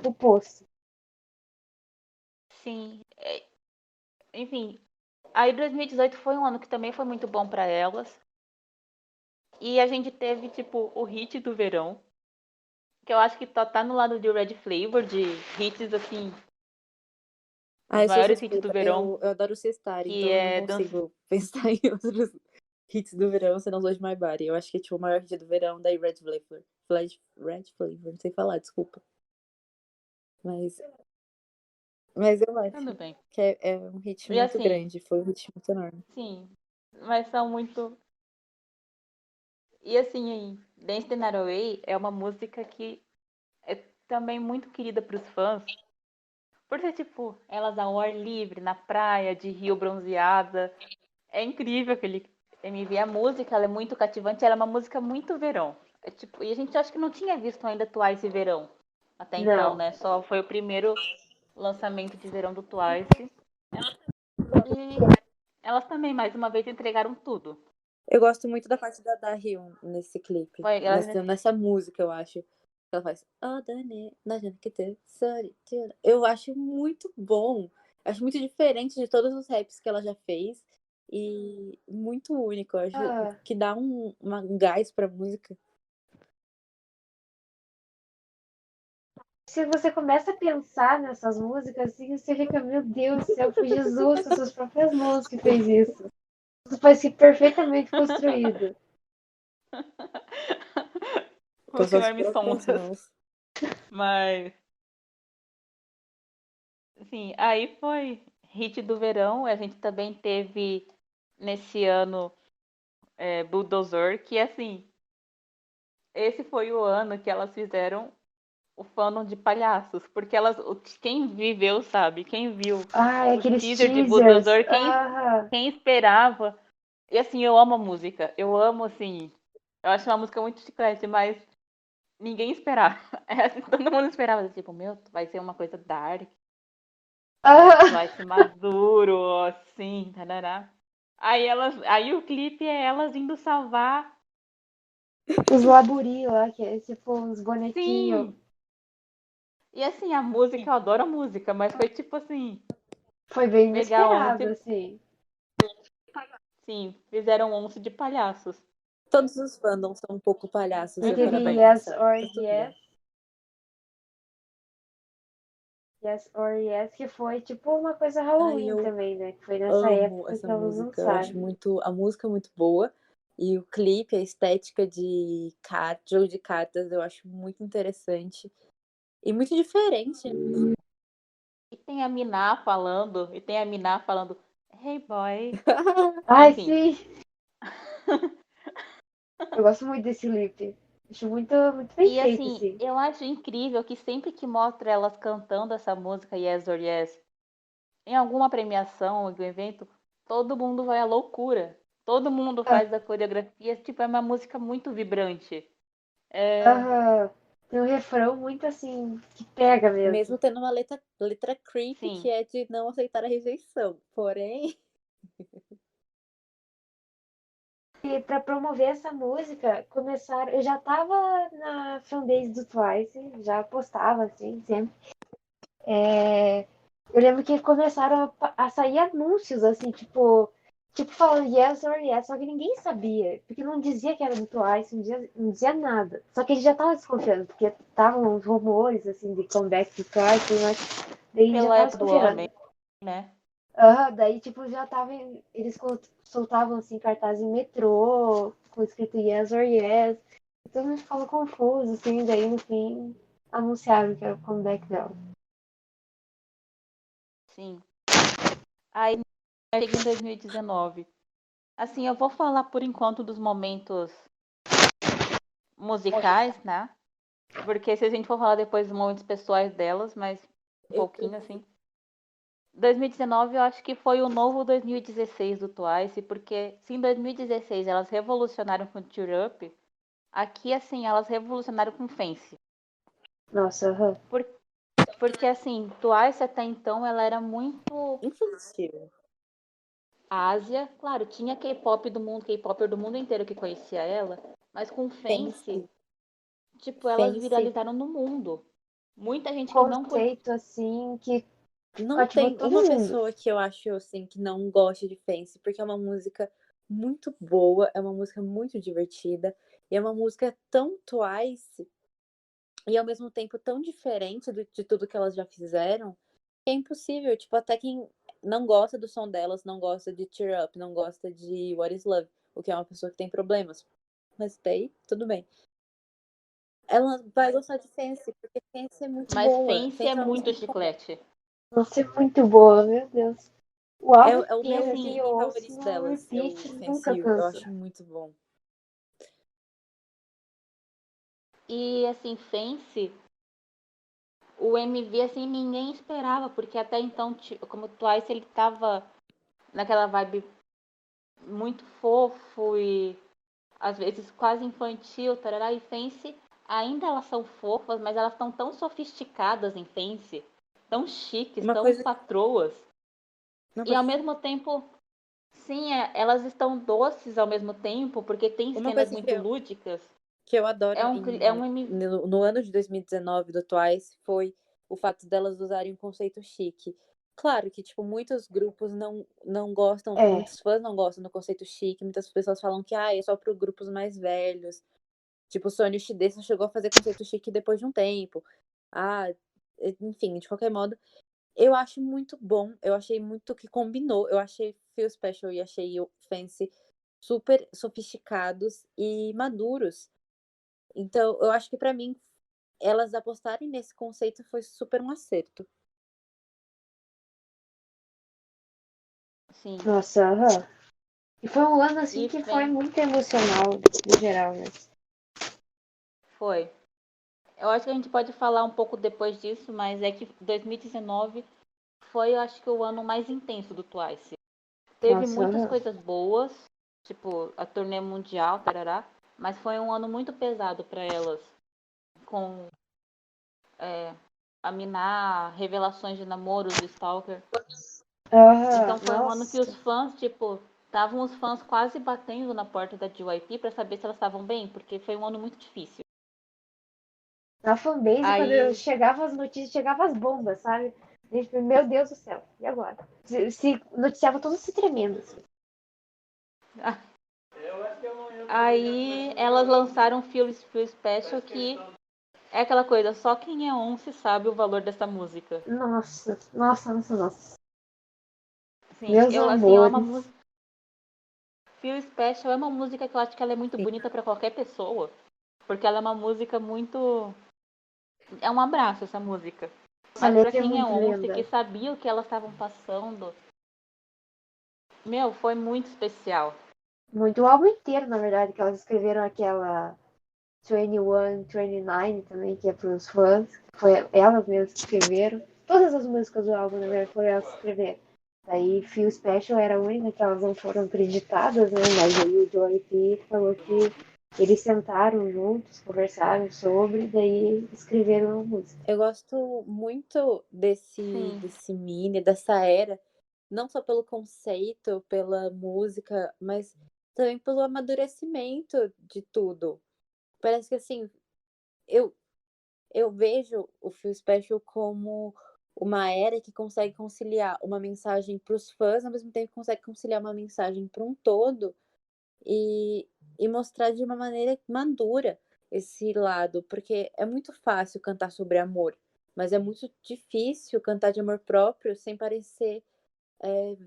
o posto. Sim, enfim. Aí 2018 foi um ano que também foi muito bom pra elas. E a gente teve, tipo, o hit do verão, que eu acho que tá no lado de Red Flavor, de hits, assim, Ah, os eu sou maiores hits do suspeita. verão, Eu adoro Star, que então eu não é dança. consigo pensar em outros hits do verão senão os de My Body. Eu acho que tipo, o maior hit do verão daí Red Flavor. Red Flavor, não sei falar, desculpa. Mas, mas eu Tudo acho bem. que é um hit E muito assim, grande. Foi um hit muito enorme. sim, mas são muito. E assim, Dance the Night Away é uma música que é também muito querida pros fãs, por ser tipo, elas ao ar livre, na praia, de rio bronzeada. É incrível aquele MV. A música, ela é muito cativante, ela é uma música muito verão. É tipo, e a gente acha que não tinha visto ainda Twice verão até então, Não. né? Só foi o primeiro lançamento de verão do Twice. E elas também, mais uma vez, entregaram tudo. Eu gosto muito da parte da Hyun nesse clipe. Foi, elas, Nessa música, eu acho. Ela faz. "Oh, Dani, Najana que te- sorry, tira." Eu acho muito bom. Acho muito diferente de todos os raps que ela já fez. E muito único. Eu acho Ah, que dá um gás pra música. se você começa a pensar nessas músicas, assim, você fica, meu Deus do céu, foi Jesus com suas próprias mãos que fez isso. Isso foi assim, perfeitamente construído. Com o suas senhor me próprias sondas. mãos. Mas, assim, aí foi hit do verão. A gente também teve nesse ano Bulldozer, que assim, esse foi o ano que elas fizeram o fandom de palhaços, porque quem viveu sabe, quem viu Ai, os aqueles teasers de teasers. Bulldozer, Ah, quem esperava. E assim, eu amo a música, eu amo assim, eu acho uma música muito chiclete, mas ninguém esperava. É assim, todo mundo esperava, tipo, meu, vai ser uma coisa dark, ah, vai ser maduro, assim, tarará. Aí o clipe é elas indo salvar. os laburi lá, que é tipo uns bonequinhos. Sim! E assim, a música, eu adoro a música, mas foi tipo assim, Foi bem pegar inesperado, 11, assim. sim, fizeram 11 de palhaços. Todos os fandoms são um pouco palhaços, se eu parar pra Aquele Uhum. Yes pensar. or Tá tudo bem. Yes. Yes or Yes, que foi tipo uma coisa Ai, Halloween eu também, né? Que foi nessa amo época essa que elas música. Eu acho lançaram. muito a música muito boa e o clipe, a estética de jogo de cartas, eu acho muito interessante e muito diferente. E tem a Miná falando, Hey boy. Ai, Enfim. sim! Eu gosto muito desse clipe. Acho muito, muito bem E feito, assim, assim. eu acho incrível que sempre que mostra elas cantando essa música Yes or Yes, em alguma premiação, algum evento, todo mundo vai à loucura. Todo mundo Ah, faz a coreografia, tipo, é uma música muito vibrante. É, aham. Tem um refrão muito assim, que pega mesmo. Mesmo tendo uma letra creepy sim. que é de não aceitar a rejeição. Porém, E pra promover essa música, começaram. Eu já tava na fanbase do Twice, já postava, assim, sempre. É, eu lembro que começaram a sair anúncios, assim, tipo falando Yes or Yes, só que ninguém sabia, porque não dizia que era do Twice, não dizia nada. Só que a gente já tava desconfiando, porque estavam os rumores, assim, de comeback do Twice, mas daí a gente já Pela tava época do homem, desconfiando. né? Daí, tipo, já tava. Eles soltavam, assim, cartazes em metrô, com escrito Yes or Yes. E todo mundo ficava confuso, assim, daí no fim anunciaram que era o comeback dela. Sim. Aí chega em 2019. Assim, eu vou falar por enquanto dos momentos musicais, né? Porque se a gente for falar depois dos momentos pessoais delas, mas um eu, pouquinho assim. 2019 eu acho que foi o novo 2016 do Twice, porque se em 2016 elas revolucionaram com Cheer Up, aqui assim elas revolucionaram com Fancy. Nossa, aham. Por, porque assim, Twice até então ela era muito infantil. Ásia, claro, tinha K-pop do mundo, K-popper do mundo inteiro que conhecia ela, mas com Fancy, Fancy, tipo, elas Fancy. viralizaram no mundo. Muita gente que não curte. Conceito, assim, que Não cativou tem todo uma mundo. pessoa que eu acho assim que não goste de Fancy, porque é uma música muito boa, é uma música muito divertida, e é uma música tão Twice e ao mesmo tempo tão diferente de tudo que elas já fizeram, que é impossível. Tipo, até quem não gosta do som delas, não gosta de Cheer Up, não gosta de What Is Love, o que é uma pessoa que tem problemas. Mas daí, tudo bem. Ela vai gostar de Fancy, porque Fancy é muito Mas boa. Fancy é Fancy é uma música muito muito boa. chiclete. Nossa, é muito boa, meu Deus. O É, álbum é o E meu inteiro, assim, assim, eu item ouço favorito no delas, é repeat, o Fancy nunca You. Eu canso. acho muito bom. e assim, Fancy, o MV assim ninguém esperava, porque até então, como o Twice ele tava naquela vibe muito fofo e às vezes quase infantil, tarará, e Fancy ainda elas são fofas, mas elas estão tão sofisticadas em Fancy, tão chiques, Uma tão coisa, patroas. uma E ao coisa, mesmo tempo, sim, elas estão doces ao mesmo tempo, porque tem uma cenas coisa muito lúdicas. que eu adoro É um MV. no ano de 2019 do Twice foi o fato delas usarem um conceito chique. Claro que, tipo, muitos grupos não gostam, É, muitos fãs não gostam do conceito chique, muitas pessoas falam que é só para grupos mais velhos. Tipo, o Sonny Chiesa só chegou a fazer conceito chique depois de um tempo. Ah, enfim, de qualquer modo, eu acho muito bom. Eu achei muito que combinou. Eu achei Feel Special e achei o Fancy super sofisticados e maduros. Então, eu acho que pra mim, elas apostarem nesse conceito foi super um acerto. Sim. nossa, aham. E foi um ano, assim, E que foi Fancy muito emocional, no geral, né? foi. Eu acho que a gente pode falar um pouco depois disso, mas é que 2019 foi, eu acho que, o ano mais intenso do Twice. Teve Nossa, muitas aham. coisas boas, tipo a turnê mundial, tarará, mas foi um ano muito pesado para elas, com é, a Miná, revelações de namoros do Stalker. Aham, Então foi um ano que os nossa. fãs, tipo, estavam os fãs quase batendo na porta da JYP para saber se elas estavam bem, porque foi um ano muito difícil. Na fanbase, quando eu Aí, chegava as notícias, chegava as bombas, sabe? A gente, meu Deus do céu, e agora? Se noticiava tudo se tremendo, assim. aí elas lançaram Feel Special que É aquela coisa, só quem é once sabe o valor dessa música. Nossa, nossa, nossa, nossa. Sim, Meus eu amo a amores. música. Feel Special é uma música que eu acho que ela é muito Sim. bonita pra qualquer pessoa. Porque ela é uma música muito. É um abraço essa música. Essa Mas pra letra é quem é muito once, que linda. sabia o que elas estavam passando, meu, foi muito especial. Muito o álbum inteiro, na verdade, que elas escreveram aquela 21, 29 também, que é pros fãs. Foi elas mesmas que escreveram. Todas as músicas do álbum, na verdade, foram elas que escreveram. Aí Feel Special era a única que elas não foram acreditadas, né? Mas aí o Joey P falou que eles sentaram juntos, conversaram sobre, daí escreveram a música. Eu gosto muito Sim, desse mini, dessa era, não só pelo conceito, pela música, mas também pelo amadurecimento de tudo. Parece que assim, eu, eu vejo o Feel Special como uma era que consegue conciliar uma mensagem para os fãs, ao mesmo tempo que consegue conciliar uma mensagem para um todo e, e mostrar de uma maneira madura esse lado, porque é muito fácil cantar sobre amor, mas é muito difícil cantar de amor próprio sem parecer é,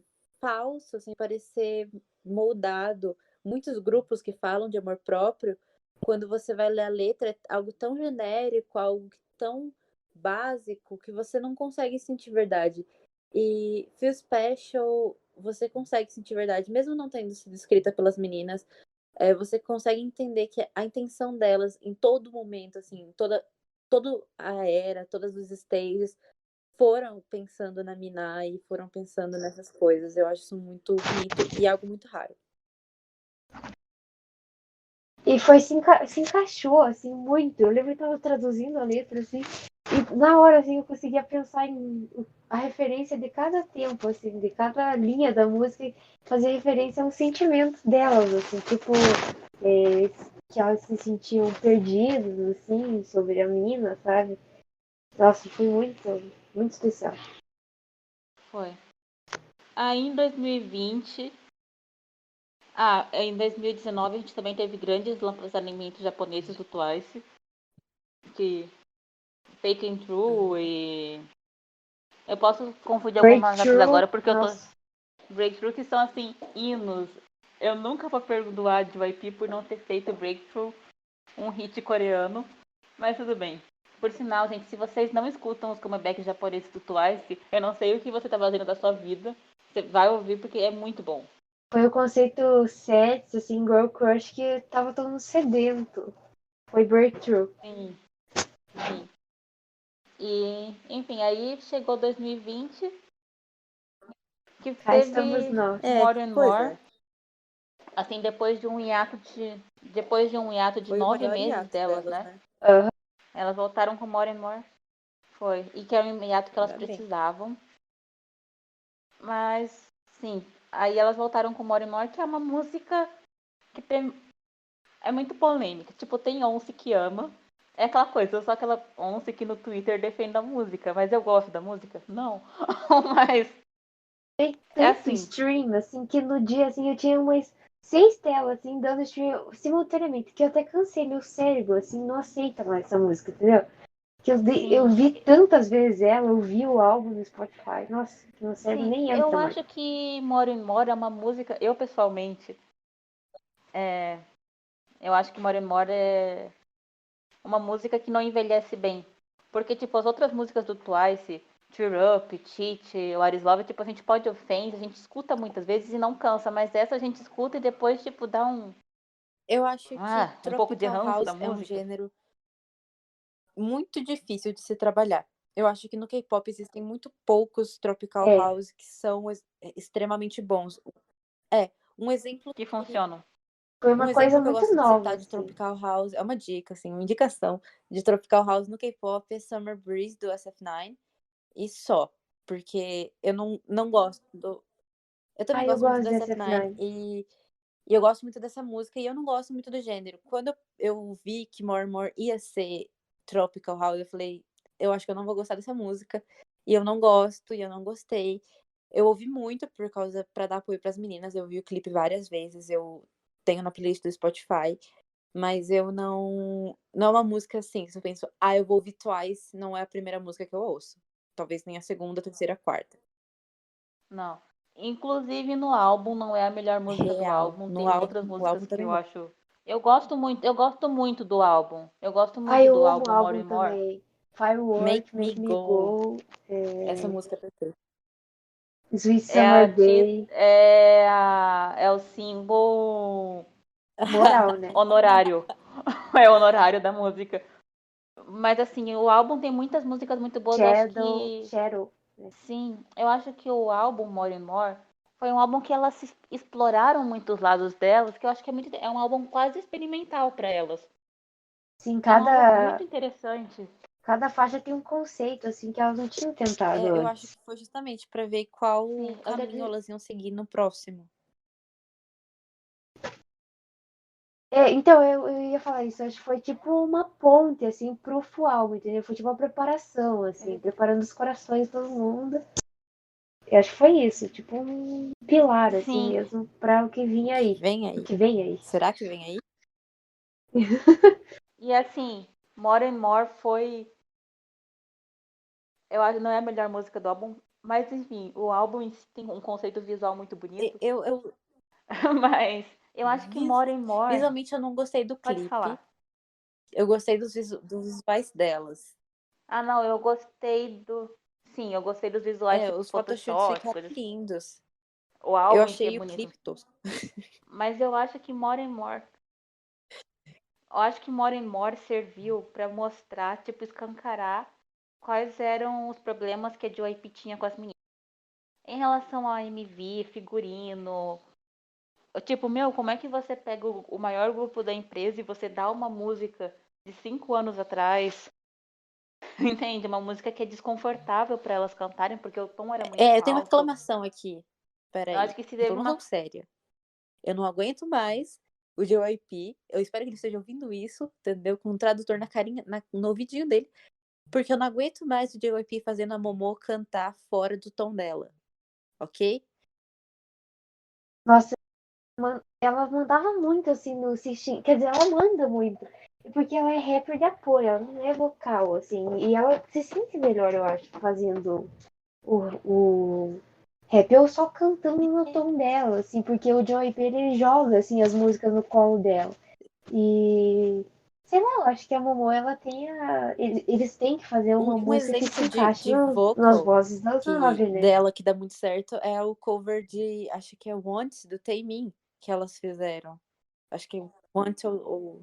falso, sem parecer moldado. Muitos grupos que falam de amor próprio, quando você vai ler a letra, é algo tão genérico, algo tão básico, que você não consegue sentir verdade. E Feel Special, você consegue sentir verdade, mesmo não tendo sido escrita pelas meninas, você consegue entender que a intenção delas em todo momento, assim, toda a era, todas os stages, foram pensando na Minai e foram pensando nessas coisas. Eu acho isso muito bonito e algo muito raro. E foi se encaixou, assim, muito. Eu lembro que eu tava traduzindo a letra, assim, e na hora, assim, eu conseguia pensar em a referência de cada tempo, assim, de cada linha da música, e fazer referência aos sentimentos delas, assim, tipo, é, que elas se sentiam perdidas, assim, sobre a mina, sabe? Nossa, foi muito, muito especial. foi. Aí em 2020. Em 2019 a gente também teve grandes lançamentos japoneses do Twice, que Taken True e. Eu posso confundir algumas datas Breakthrough, agora porque eu tô. nossa. Breakthrough que são assim, hinos. Eu nunca vou perdoar a JYP por não ter feito Breakthrough um hit coreano, mas tudo bem. Por sinal, gente, se vocês não escutam os comebacks japoneses do Twice, eu não sei o que você tá fazendo da sua vida. Você vai ouvir porque é muito bom. Foi o conceito sets, assim, Girl Crush, que tava todo mundo sedento. Foi Breakthrough. Sim, sim. E, enfim, aí chegou 2020, que Cá estamos teve nós. More and Pois More, é. assim, depois de um hiato de Foi o 9 meses maior hiato delas, delas, né? né? Aham. Elas voltaram com More and More, foi. E que era um hiato que elas Ainda bem. precisavam. Mas, sim, aí elas voltaram com More and More, que é uma música que é muito polêmica. Tipo, tem Once que ama. É aquela coisa, eu sou aquela Once que no Twitter defende a música, mas eu gosto da música? Não. Mas, Tem é tanto assim, stream, assim, que no dia, assim, eu tinha umas 6 telas, assim, dando stream simultaneamente, que eu até cansei, meu cérebro, assim, não aceita mais essa música, entendeu? Que eu sim. vi tantas vezes ela, eu vi o álbum no Spotify, nossa, que meu cérebro Sim, nem eu entra mais. acho que More and More é uma música, eu pessoalmente, é, eu acho que More and More é uma música que não envelhece bem. Porque, tipo, as outras músicas do Twice, Cheer Up, Cheat, What Is Love, tipo, a gente pode ofender, a gente escuta muitas vezes e não cansa, mas essa a gente escuta e depois, tipo, dá Eu acho que um pouco de Tropical ranço da House é um música. gênero muito difícil de se trabalhar. Eu acho que no K-pop existem muito poucos Tropical É, House que são extremamente bons. É, um exemplo Que que funcionam. foi um uma coisa exemplo que eu muito gosto de nova, citar de assim. Tropical House é uma dica, assim, uma indicação de Tropical House no K-pop é Summer Breeze do SF9 e só, porque eu não gosto eu também Ah, eu gosto muito gosto do de SF9 SF9. e eu gosto muito dessa música e eu não gosto muito do gênero. Quando eu vi que More and More ia ser Tropical House, eu falei, eu acho que eu não vou gostar dessa música. E eu não gosto, e eu não gostei. Eu ouvi muito por causa para dar apoio para as meninas. Eu vi o clipe várias vezes, eu tenho na playlist do Spotify. Mas eu não. Não é uma música assim, se eu penso, eu vou ouvir Twice, não é a primeira música que eu ouço. Talvez nem a segunda, terceira, quarta. Não. Inclusive no álbum não é a melhor música do Real. álbum. No Tem álbum, outras o álbum músicas que também eu não. acho. Eu gosto muito do álbum. Eu gosto Ai, muito eu do amo o álbum More álbum and More. também. Make Firework, Me Make Me Go. Go, Essa música é perfeita. Sweet É Summer a Day. é o símbolo Moral, né? honorário. É honorário da música. Mas assim, o álbum tem muitas músicas muito boas. Eu acho que Shadow. Né? sim, eu acho que o álbum More and More foi um álbum que elas exploraram muitos lados delas, que eu acho que é um álbum quase experimental para elas. Sim, É um álbum muito interessante. cada faixa tem um conceito, assim, que elas não tinham tentado Eu acho antes. que foi justamente pra ver qual Sim, eu já caminho elas iam seguir no próximo. Então, eu ia falar isso, acho que foi tipo uma ponte, assim, pro full álbum, entendeu? Foi tipo uma preparação, assim, preparando os corações de todo mundo. Eu acho que foi isso, tipo um pilar, assim Sim, mesmo, pra o que vinha aí. Vem O aí. que vem aí. Será que vem aí? e assim, More and More foi, eu acho que não é a melhor música do álbum, mas enfim, o álbum em si tem um conceito visual muito bonito, Eu mas eu acho que More and More, visualmente eu não gostei do pode clipe. falar. Eu gostei dos visuais delas. Ah, não, eu gostei sim, eu gostei dos visuais tipo Os photoshoots Photoshop, ficaram coisas. lindos. O Eu álbum em si é achei o bonito, clipe tosco. mas eu acho que More and More, eu acho que More and More serviu pra mostrar, tipo, escancarar quais eram os problemas que a JYP tinha com as meninas. Em relação a MV, figurino, tipo, meu, como é que você pega o maior grupo da empresa e você dá uma música de 5 anos atrás, entende? Uma música que é desconfortável pra elas cantarem porque o tom era muito Eu tenho uma alto. reclamação aqui. Eu Peraí. acho que se teve Reclamação uma. séria. Eu não aguento mais o JYP. Eu espero que ele esteja ouvindo isso, entendeu? Com um tradutor na carinha, no ouvidinho dele. Porque eu não aguento mais o JYP fazendo a Momo cantar fora do tom dela. Ok? Nossa, ela mandava muito, assim, no Sixteen. Quer dizer, ela manda muito. Porque ela é rapper de apoio, ela não é vocal, assim. E ela se sente melhor, eu acho, fazendo o rap ou só cantando no tom dela, assim, porque o Joey Perry ele joga assim as músicas no colo dela. E sei lá, eu acho que a Momo ela tem eles têm que fazer uma Um música que se exemplo encaixe de nas vocal vozes das nove, né? dela que dá muito certo é o cover de, acho que é Want, do Taemin, que elas fizeram. Acho que é Want ou...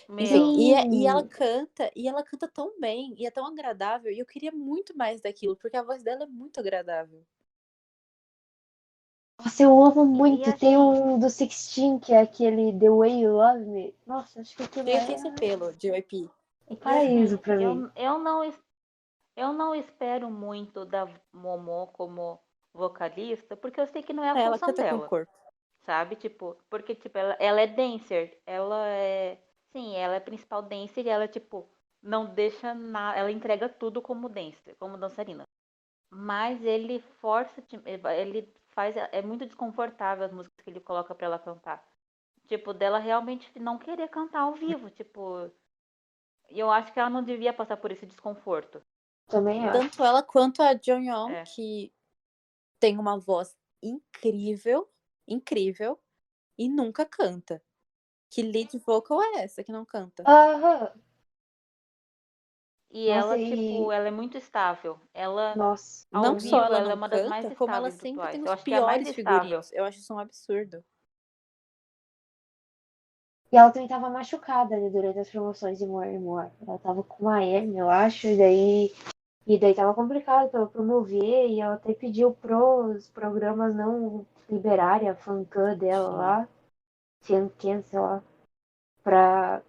Enfim, Meu, Sim! e ela canta tão bem, e é tão agradável, e eu queria muito mais daquilo, porque a voz dela é muito agradável. Nossa, eu amo e muito. Tem assim, um do Sixteen, que é aquele The Way You Love Me. Nossa, acho que aquilo Tem esse pelo, JYP. um e paraíso assim, pra mim. eu não espero muito da Momo como vocalista, porque eu sei que não é a Ela função canta com o dela, corpo. sabe? Tipo, porque tipo, ela é dancer, sim, ela é principal dancer e ela tipo não deixa nada, ela entrega tudo como dancer, como dançarina. Mas ele força, ele faz, é muito desconfortável as músicas que ele coloca pra ela cantar. Tipo, dela realmente não querer cantar ao vivo, tipo, e eu acho que ela não devia passar por esse desconforto. Também acho. Tanto ela quanto a Jonghyun, É. que tem uma voz incrível, incrível, e nunca canta. Que lead vocal é essa que não canta? Aham. E Nossa, ela, tipo, e. ela é muito estável. Ela, Nossa. ao Não só vivo, ela ela é não uma das mais canta, como ela estáveis do sempre tem Twice. Eu os acho que é a mais piores estável. figurinos. Eu acho isso um absurdo. E ela também tava machucada, né, durante as promoções de More and More. Ela tava com uma hernia, eu acho, e daí tava complicado pra ela promover, e ela até pediu pros programas não liberarem a fancam dela Tadinha. lá, sei lá,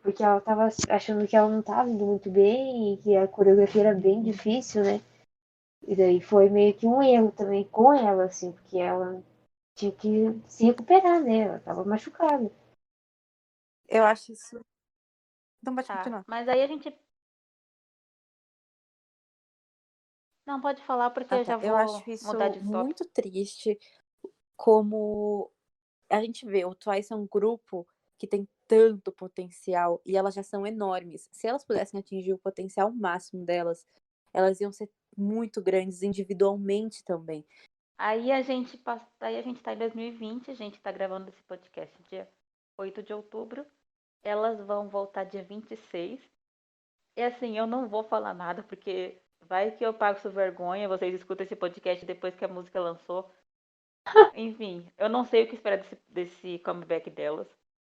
porque ela tava achando que ela não tava indo muito bem e que a coreografia era bem difícil, né? E daí foi meio que um erro também com ela, assim, porque ela tinha que se recuperar, né? Ela tava machucada. Eu acho isso. Então pode Tá. continuar. Mas aí a gente. Não, pode falar porque Ah, eu tá. já Eu vou acho mudar isso de tópico. muito triste, como a gente vê, o Twice é um grupo que tem tanto potencial e elas já são enormes. Se elas pudessem atingir o potencial máximo delas, elas iam ser muito grandes individualmente também. Aí aí a gente tá em 2020, a gente tá gravando esse podcast dia 8 de outubro. Elas vão voltar dia 26. E assim, eu não vou falar nada, porque vai que eu passo vergonha, vocês escutam esse podcast depois que a música lançou. Enfim, eu não sei o que esperar desse comeback delas.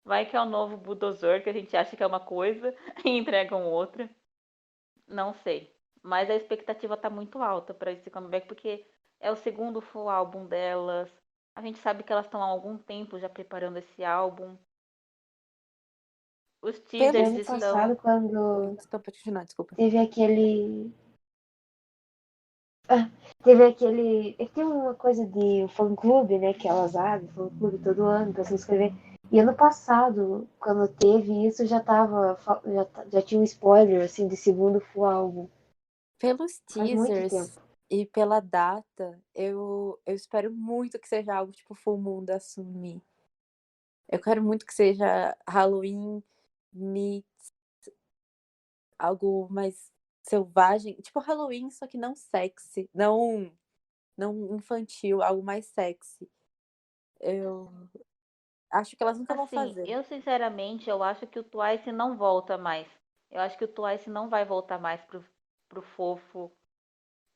Vai que é o novo Bulldozer, que a gente acha que é uma coisa e entregam outra. Não sei. Mas a expectativa tá muito alta pra esse comeback, porque é o segundo full álbum delas. A gente sabe que elas estão há algum tempo já preparando esse álbum. Os E teasers ano passado, estão. quando Então, pode continuar, desculpa. teve aquele. Teve aquele. É que tem uma coisa de fã-clube, né? Que elas abrem, fã-clube todo ano pra se inscrever. E ano passado, quando teve isso, já tinha um spoiler, assim, de segundo full álbum. Pelos Faz muito teasers tempo. e pela data, eu espero muito que seja algo tipo Full Moon da Sunmi. Eu quero muito que seja Halloween meets algo mais selvagem, tipo Halloween, só que não sexy, não infantil, algo mais sexy. Eu acho que elas nunca vão Assim, fazer. eu sinceramente, eu acho que o Twice não volta mais. Eu acho que o Twice não vai voltar mais pro fofo,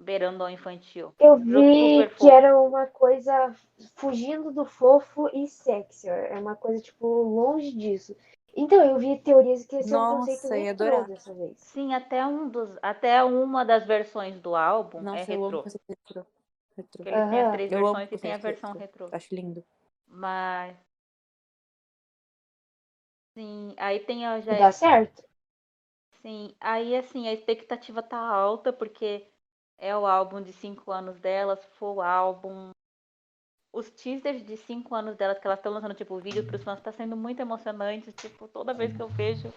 beirando ao infantil. Eu Pro vi super que fofo. era uma coisa fugindo do fofo e sexy. É uma coisa, tipo, longe disso. Então, eu vi teorias que esse é um conceito Nossa, eu ia retrô adorar. dessa vez. Sim, até uma das versões do álbum é Nossa, eu amo retrô. conceito retrô. Retrô. Que ele tem as Aham. três Eu amo versões e tem a conceito versão retrô. retrô. Acho lindo. Mas, sim, aí tem a, E dá certo? sim, aí assim, a expectativa tá alta, porque é o álbum de 5 anos delas, full álbum. Os teasers de 5 anos delas que elas estão lançando, tipo, vídeo pros fãs, tá sendo muito emocionante. Tipo, toda vez que eu vejo,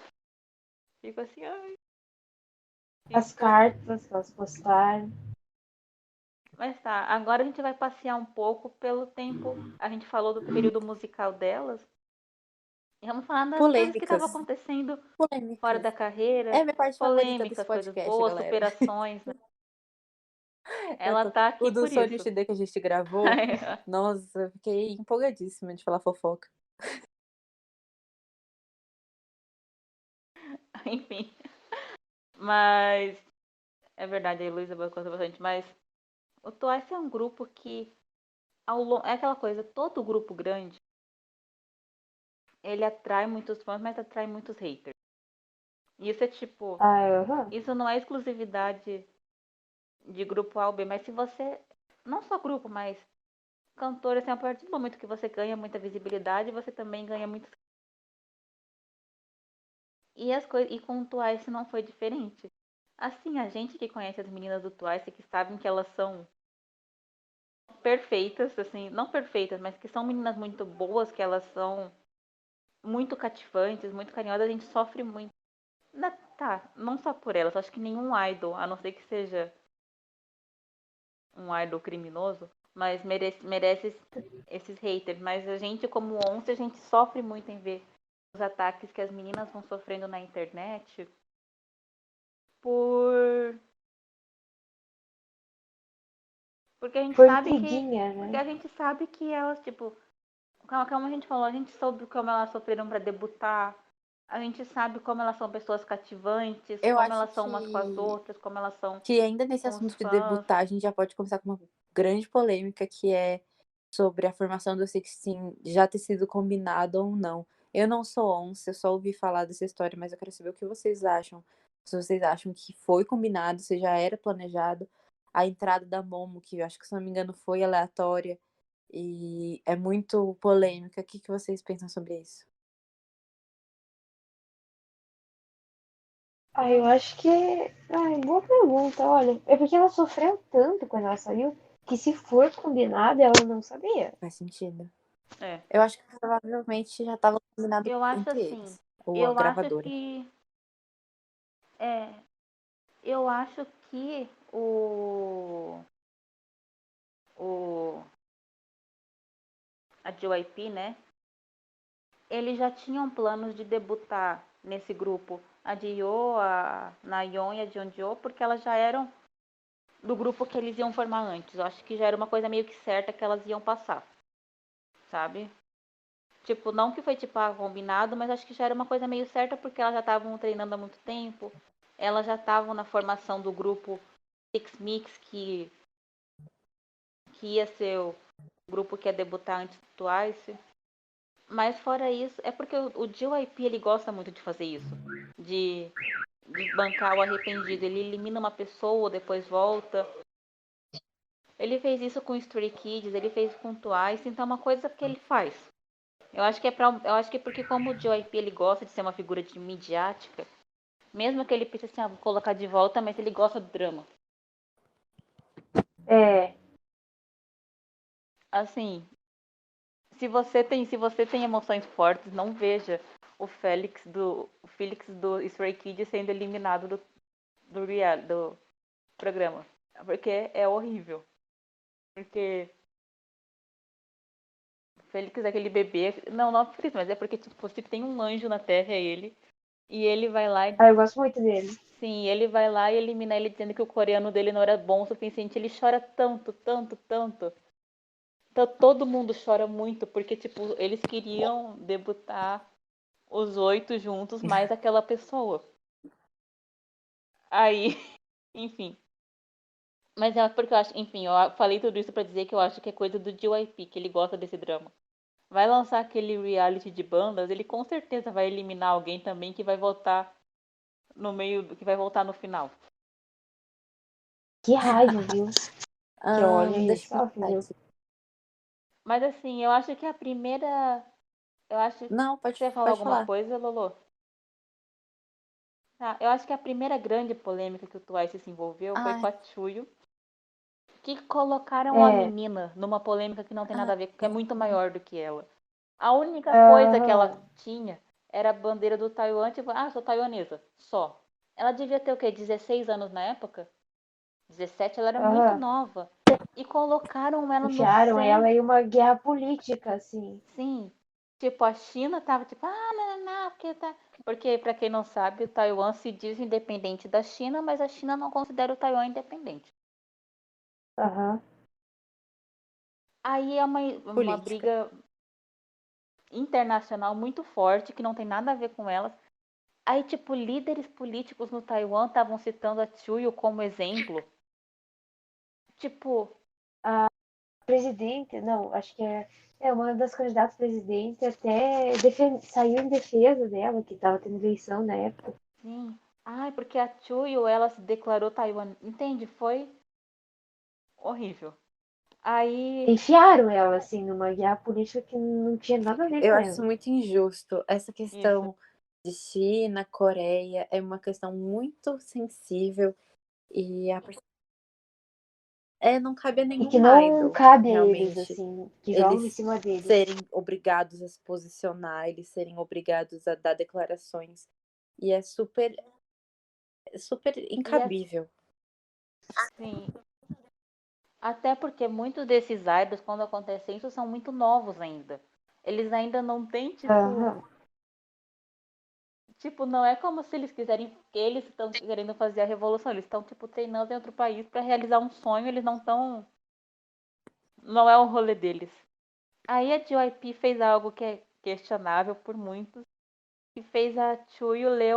fico assim, ai. As Fico... cartas que elas postaram. Mas tá, agora a gente vai passear um pouco pelo tempo. A gente falou do período musical delas. E vamos falar das coisas que estavam Polêmicas. acontecendo fora Polêmicas. da É carreira. a minha parte favorita desse Polêmicas, coisas podcast, boas, galera. superações, né? Ela tá O aqui do por Sony isso. XD que a gente gravou, nossa, eu fiquei empolgadíssima de falar fofoca. Enfim. Mas é verdade, a Heloísa boicota bastante. Mas o Twice é um grupo que é aquela coisa, todo grupo grande, ele atrai muitos fãs, mas atrai muitos haters. E isso é tipo, Aham. isso não é exclusividade de grupo A ou B, mas se você, não só grupo, mas cantor, assim, a partir do momento que você ganha muita visibilidade, você também ganha muito. E as coisas, e com o Twice não foi diferente. Assim, a gente que conhece as meninas do Twice, que sabem que elas são perfeitas, assim, não perfeitas, mas que são meninas muito boas, que elas são muito cativantes, muito carinhosas, a gente sofre muito. Tá, não só por elas, acho que nenhum idol, a não ser que seja um idol criminoso, mas merece esses haters. Mas a gente, como onça, a gente sofre muito em ver os ataques que as meninas vão sofrendo na internet por. Porque a gente Por sabe que. intriguinha, Porque né? a gente sabe que elas, tipo, como a gente falou, a gente soube como elas sofreram para debutar. A gente sabe como elas são pessoas cativantes, Eu como acho elas são umas com as outras, como elas são que ainda nesse com os assunto de fãs. debutar, a gente já pode começar com uma grande polêmica que é sobre a formação do Sixteen já ter sido combinado ou não. Eu não sou onça, eu só ouvi falar dessa história, mas eu quero saber o que vocês acham. Se vocês acham que foi combinado, se já era planejado. A entrada da Momo, que eu acho que, se não me engano, foi aleatória e é muito polêmica. O que que vocês pensam sobre isso? Eu acho que. Boa pergunta, olha. É porque ela sofreu tanto quando ela saiu que se for combinado, ela não sabia. Faz sentido. É. Eu acho que provavelmente já estava combinado Eu acho entre assim, eles, ou a eu acho gravadora. que é, eu acho que o a JYP, né? eles já tinham planos de debutar nesse grupo. A Dio, a Nayeon e a Jeonjo, porque elas já eram do grupo que eles iam formar antes. Eu acho que já era uma coisa meio que certa que elas iam passar, sabe? Tipo, não que foi tipo combinado, mas acho que já era uma coisa meio certa porque elas já estavam treinando há muito tempo. Elas já estavam na formação do grupo Six Mix, que ia ser o grupo que ia debutar antes do Twice. Mas fora isso, é porque o JYP ele gosta muito de fazer isso. De bancar o arrependido. Ele elimina uma pessoa, depois volta. Ele fez isso com Stray Kids, ele fez com Twice, então é uma coisa que ele faz. Eu acho que é porque como o JYP ele gosta de ser uma figura de midiática, mesmo que ele pense assim, vou colocar de volta, mas ele gosta do drama. É, Assim, se você tem emoções fortes, não veja o Felix do Stray Kids sendo eliminado do programa, porque é horrível. Porque Felix é aquele bebê, não é Felix, mas é porque tipo, se tem um anjo na Terra é ele, e ele vai lá e eu gosto muito dele. sim, ele vai lá e elimina ele dizendo que o coreano dele não era bom o suficiente. Ele chora tanto, tanto, tanto. Então todo mundo chora muito, porque, tipo, eles queriam debutar os 8 juntos, mais aquela pessoa. Aí, enfim. Mas é porque eu acho, enfim, eu falei tudo isso pra dizer que eu acho que é coisa do JYP, que ele gosta desse drama. Vai lançar aquele reality de bandas, ele com certeza vai eliminar alguém também que vai voltar no meio, que vai voltar no final. Que raiva, viu? Que olha Deixa isso, eu ó, pensar filho. aqui. Mas assim, eu acho que a primeira. Eu acho que Não, você ia falar pode alguma falar. coisa, Lolo? Tá, eu acho que a primeira grande polêmica que o Twice se envolveu foi Ai, com a Chuyo, que colocaram a É, menina numa polêmica que não tem ai, nada a ver, que é muito maior do que ela. A única coisa que ela aham, tinha era a bandeira do Taiwan, tipo, sou taiwanesa, só. Ela devia ter o quê? 16 anos na época? 17, ela era muito aham. nova. E colocaram ela no Enfiaram ela centro. em uma guerra política, assim. Sim. Tipo, a China tava tipo, não, porque tá. Porque, pra quem não sabe, o Taiwan se diz independente da China, mas a China não considera o Taiwan independente. Aham. Aí é uma política. briga internacional muito forte, que não tem nada a ver com elas. Aí, tipo, líderes políticos no Taiwan estavam citando a Chuyo como exemplo. Tipo, Presidente, não, acho que é uma das candidatas a presidente, até saiu em defesa dela, que estava tendo eleição na época. sim. Ai, porque a Chuyo, ela se declarou Taiwan. Entende? Foi horrível. Aí, Enfiaram ela, assim, numa guerra política que não tinha nada a ver Eu com acho ela. isso muito injusto. Essa isso. questão de China, Coreia, é uma questão muito sensível e não cabe a E que nenhum não idol, cabe a eles, realmente. assim, que jogam em Eles cima deles. serem obrigados a se posicionar, eles serem obrigados a dar declarações. E é super E incabível. assim, até porque muitos desses idols, quando acontece isso, são muito novos ainda. Eles ainda não têm, tipo. Aham. Tipo, não é como se eles quiserem. Eles estão querendo fazer a revolução. Eles estão, tipo, treinando em outro país para realizar um sonho. Eles não estão. Não é o rolê deles. Aí a JYP fez algo que é questionável por muitos. Que fez a Chuyo ler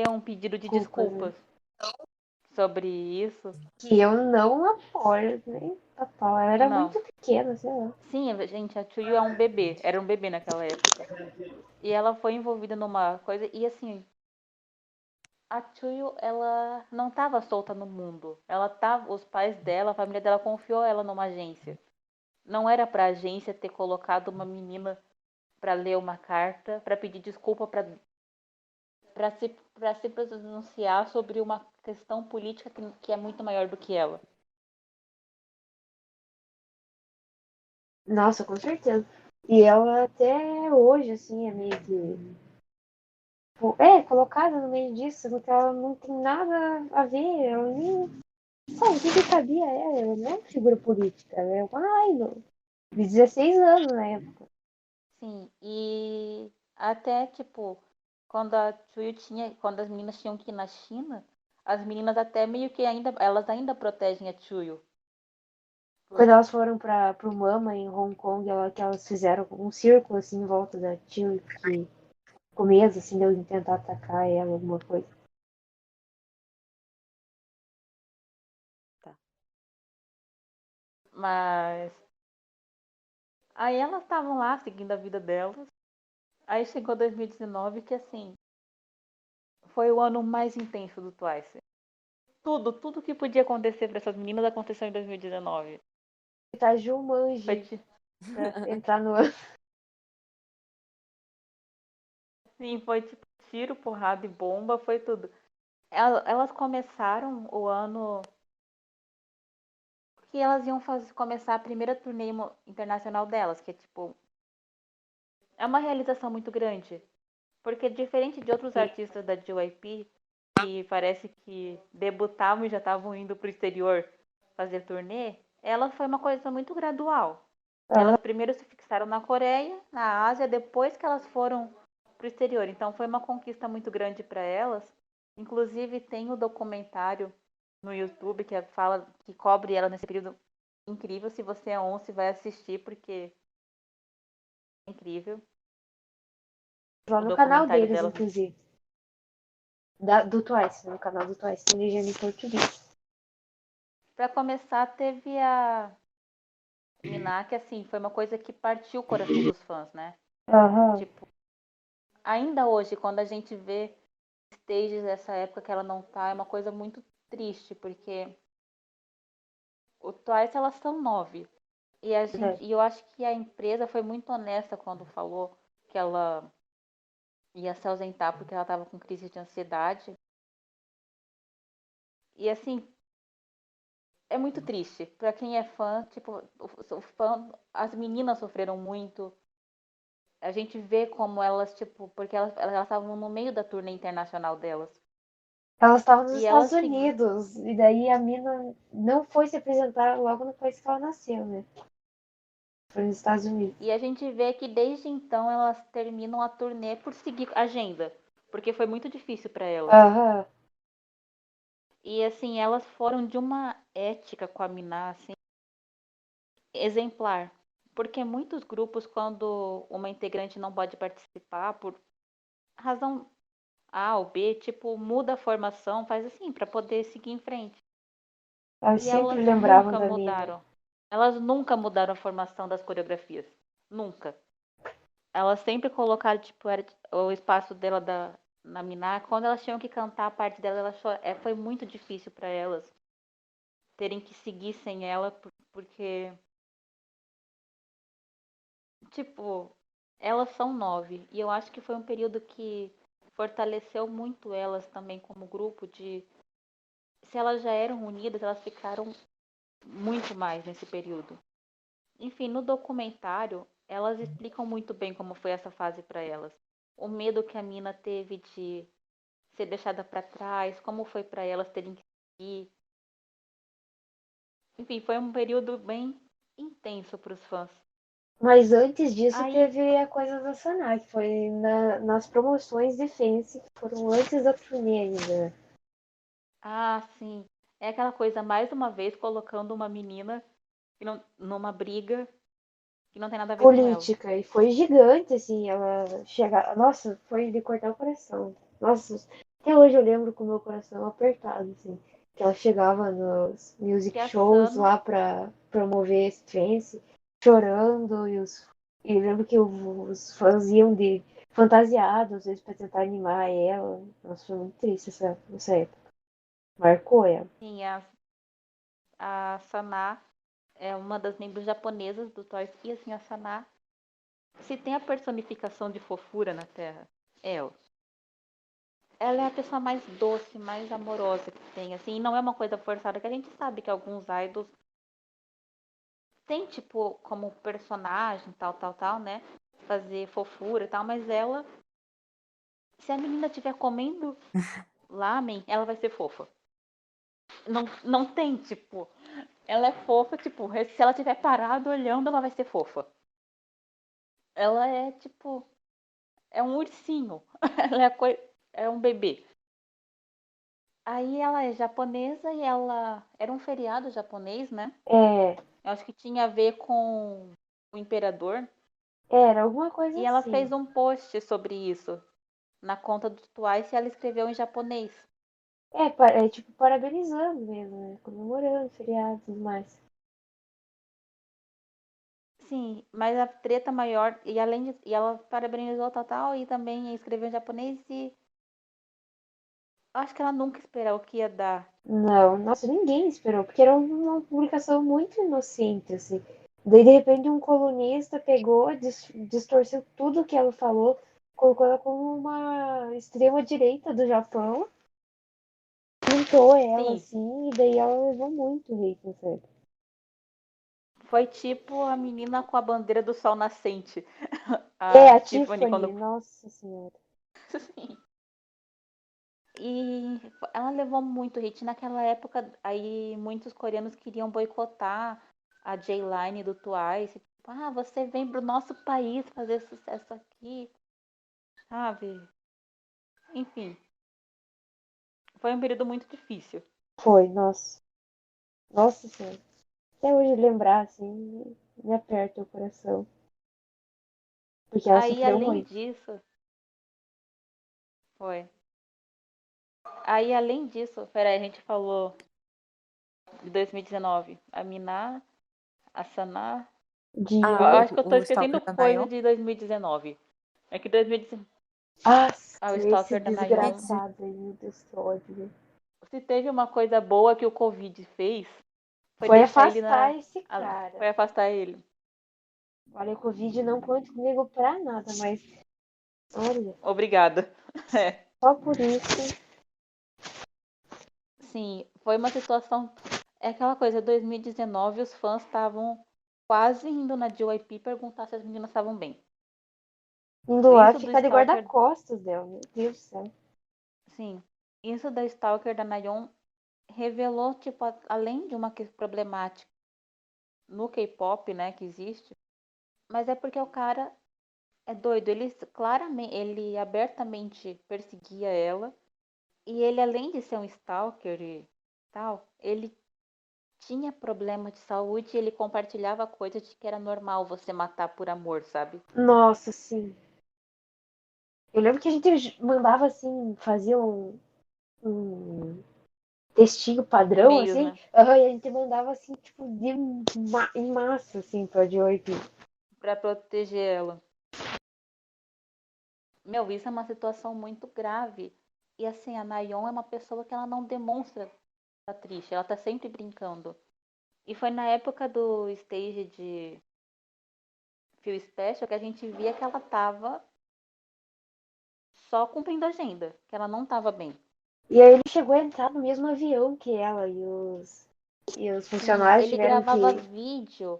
um pedido de Desculpas, né? desculpas sobre isso. Que eu não apoio, nem a pau. Ela era Não. muito pequena, sei lá. Sim, gente, a Chuyo é um bebê. Era um bebê naquela época. E ela foi envolvida numa coisa. E assim, a Chuyo, ela não estava solta no mundo. Ela tava, os pais dela, a família dela confiou ela numa agência. Não era pra agência ter colocado uma menina pra ler uma carta, pra pedir desculpa, para se pronunciar sobre uma questão política que é muito maior do que ela. Nossa, com certeza. E ela até hoje, assim, é meio que. Colocada no meio disso, porque ela não tem nada a ver, ela nem. Sabe, o que cabia a ela? Ela não é uma figura política, ela é uma idol. De 16 anos na época. Sim, e até, tipo, quando as meninas tinham que ir na China, as meninas até meio que elas ainda protegem a Chuyu. Quando elas foram pro Mama em Hong Kong, que elas fizeram um círculo assim em volta da Tio, que com medo assim, de eu tentar atacar ela, alguma coisa. Tá. Mas aí elas estavam lá seguindo a vida delas. Aí chegou 2019 que assim, foi o ano mais intenso do Twice. Tudo que podia acontecer para essas meninas aconteceu em 2019. Tá Foi, Jumanji ti- pra entrar no. sim, foi tipo tiro, porrada e bomba, foi tudo. Elas começaram o ano que elas iam começar a primeira turnê internacional delas, que é tipo, é uma realização muito grande. Porque diferente de outros artistas da JYP, que parece que debutavam e já estavam indo pro exterior fazer turnê, ela foi uma coisa muito gradual. Elas primeiro se fixaram na Coreia, na Ásia, depois que elas foram pro exterior. Então foi uma conquista muito grande para elas. Inclusive tem o documentário no YouTube que cobre ela nesse período incrível. Se você é once, vai assistir porque é incrível. Lá O no canal documentário deles, delas. inclusive. Do Twice, no canal do Twice, tem legenda em português. Para começar, teve a Miná, que assim, foi uma coisa que partiu o coração dos fãs, né? Aham. Tipo, ainda hoje, quando a gente vê stages dessa época que ela não tá, é uma coisa muito triste, porque o Twice elas são 9. Verdade. E eu acho que a empresa foi muito honesta quando falou que ela ia se ausentar porque ela tava com crise de ansiedade. E assim, é muito triste. Pra quem é fã, tipo, o fã, as meninas sofreram muito. A gente vê como elas, tipo, porque elas estavam no meio da turnê internacional delas. Elas estavam nos E Estados elas seguiram. Unidos, e daí a mina não foi se apresentar logo no país que ela nasceu, né? Foi nos Estados Unidos. E a gente vê que desde então elas terminam a turnê por seguir a agenda. Porque foi muito difícil para elas. Aham. E assim, elas foram de uma ética com a Miná, assim, exemplar. Porque muitos grupos, quando uma integrante não pode participar por razão A ou B, tipo, muda a formação, faz assim, para poder seguir em frente. Elas E sempre elas lembravam nunca da mina. mudaram. Elas nunca mudaram a formação das coreografias. Nunca. Elas sempre colocaram, tipo, era o espaço dela na Miná. Quando elas tinham que cantar a parte dela, foi muito difícil para elas terem que seguir sem ela, porque, tipo, elas são 9. E eu acho que foi um período que fortaleceu muito elas também como grupo de se elas já eram unidas, elas ficaram muito mais nesse período. Enfim, no documentário, elas explicam muito bem como foi essa fase para elas. O medo que a mina teve de ser deixada para trás, como foi para elas terem que seguir. Enfim, foi um período bem intenso para os fãs. Mas antes disso Aí, teve a coisa da Sanaa, que foi nas promoções de Fence, que foram antes da turnê ainda. sim, é aquela coisa, mais uma vez, colocando uma menina numa briga que não tem nada a ver com ela. Política, e foi gigante, assim, ela chegar. Nossa, foi de cortar o coração. Nossa, até hoje eu lembro com o meu coração apertado, assim. Que ela chegava nos Que music a shows Sana, lá pra promover esse Fence, chorando, e eu lembro que os fãs iam de fantasiados, às vezes, pra tentar animar ela. Nossa, foi muito triste essa época. Marcou ela. sim, a Sana é uma das membros japonesas do Toys. E assim, a Sana, se tem a personificação de fofura na Terra, é ela. Ela é a pessoa mais doce, mais amorosa que tem, assim, e não é uma coisa forçada, que a gente sabe que alguns idols têm, tipo, como personagem, tal, né? Fazer fofura e tal, mas ela, se a menina estiver comendo lamen, ela vai ser fofa. Não tem, tipo, ela é fofa, tipo, se ela estiver parada olhando, ela vai ser fofa. Ela é tipo. É um ursinho. Ela é, é um bebê. Aí ela é japonesa e ela. Era um feriado japonês, né? É, Eu acho que tinha a ver com o imperador. era alguma coisa E ela assim. fez um post sobre isso na conta do Twice e ela escreveu em japonês. É tipo, parabenizando mesmo, né? Comemorando o feriado e tudo mais. Sim, mas a treta maior, e além de, e ela parabenizou tal, e também escreveu em japonês, e acho que ela nunca esperou que ia dar. Não, nossa, ninguém esperou, porque era uma publicação muito inocente, assim. Daí, de repente, um colunista pegou, distorceu tudo que ela falou, colocou ela como uma extrema-direita do Japão, pintou ela, Sim, assim, e daí ela levou muito hate, não sei. foi tipo a menina com a bandeira do sol nascente. É, A a Tiffany, Tiffany, quando. nossa senhora. Sim. E ela levou muito hate. Naquela época, aí muitos coreanos queriam boicotar a J-Line do Twice. Tipo, ah, você vem pro nosso país fazer sucesso aqui, sabe? Enfim, foi um período muito difícil. Foi, nossa. Nossa senhora. Até hoje lembrar, assim, me aperta o coração. Porque ela Aí, sofreu além muito. disso, foi. Aí, além disso, peraí, a gente falou de 2019. A Miná, a Saná. Eu Ah, acho que eu tô o esquecendo Stalker da coisa Nayeon. de 2019. É que 2019. Ah, Ah, o esse Stalker da Nayeon. desgraçado aí, meu Deus, que ódio. Se teve uma coisa boa que o Covid fez, foi Foi deixar ele afastar esse a- cara. foi afastar ele. Olha, o Covid não conta comigo pra nada, mas olha, Obrigada. É. só por isso. Sim, foi uma situação. É aquela coisa, 2019, os fãs estavam quase indo na JYP perguntar se as meninas estavam bem. Indo lá Isso do ficar de Stalker, guarda-costas dela, meu Deus do céu. sim. Isso da Stalker da Nayeon revelou, tipo, além de uma problemática no K-pop, né, que existe, mas é porque o cara é doido. Ele claramente, ele abertamente perseguia ela. E ele, além de ser um stalker e tal, ele tinha problema de saúde e ele compartilhava coisa de que era normal você matar por amor, sabe? Nossa, sim. Eu lembro que a gente mandava assim, fazia um textinho padrão, E-mails, assim, né? e a gente mandava assim, tipo, em massa, assim, pra Joy. Pra proteger ela. Meu, isso é uma situação muito grave. E assim, a Nayeon é uma pessoa que ela não demonstra tá triste, ela tá sempre brincando. E foi na época do stage de Feel Special que a gente via que ela tava só cumprindo a agenda, que ela não tava bem. E aí ele chegou a entrar no mesmo avião que ela e os Sim, funcionários ele tiveram gravava que. vídeo.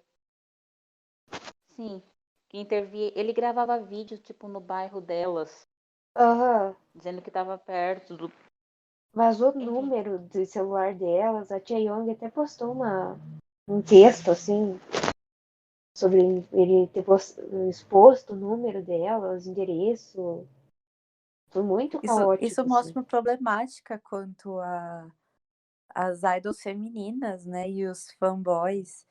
Sim, que intervia. Ele gravava vídeo, tipo, no bairro delas, Aham. dizendo que tava perto do. Vazou o Enfim, número do celular delas. A Tia Young até postou um texto, assim, sobre ele ter exposto o número delas, o endereço. Foi muito Isso caótico, assim. mostra uma problemática quanto as idols femininas, né? E os fanboys.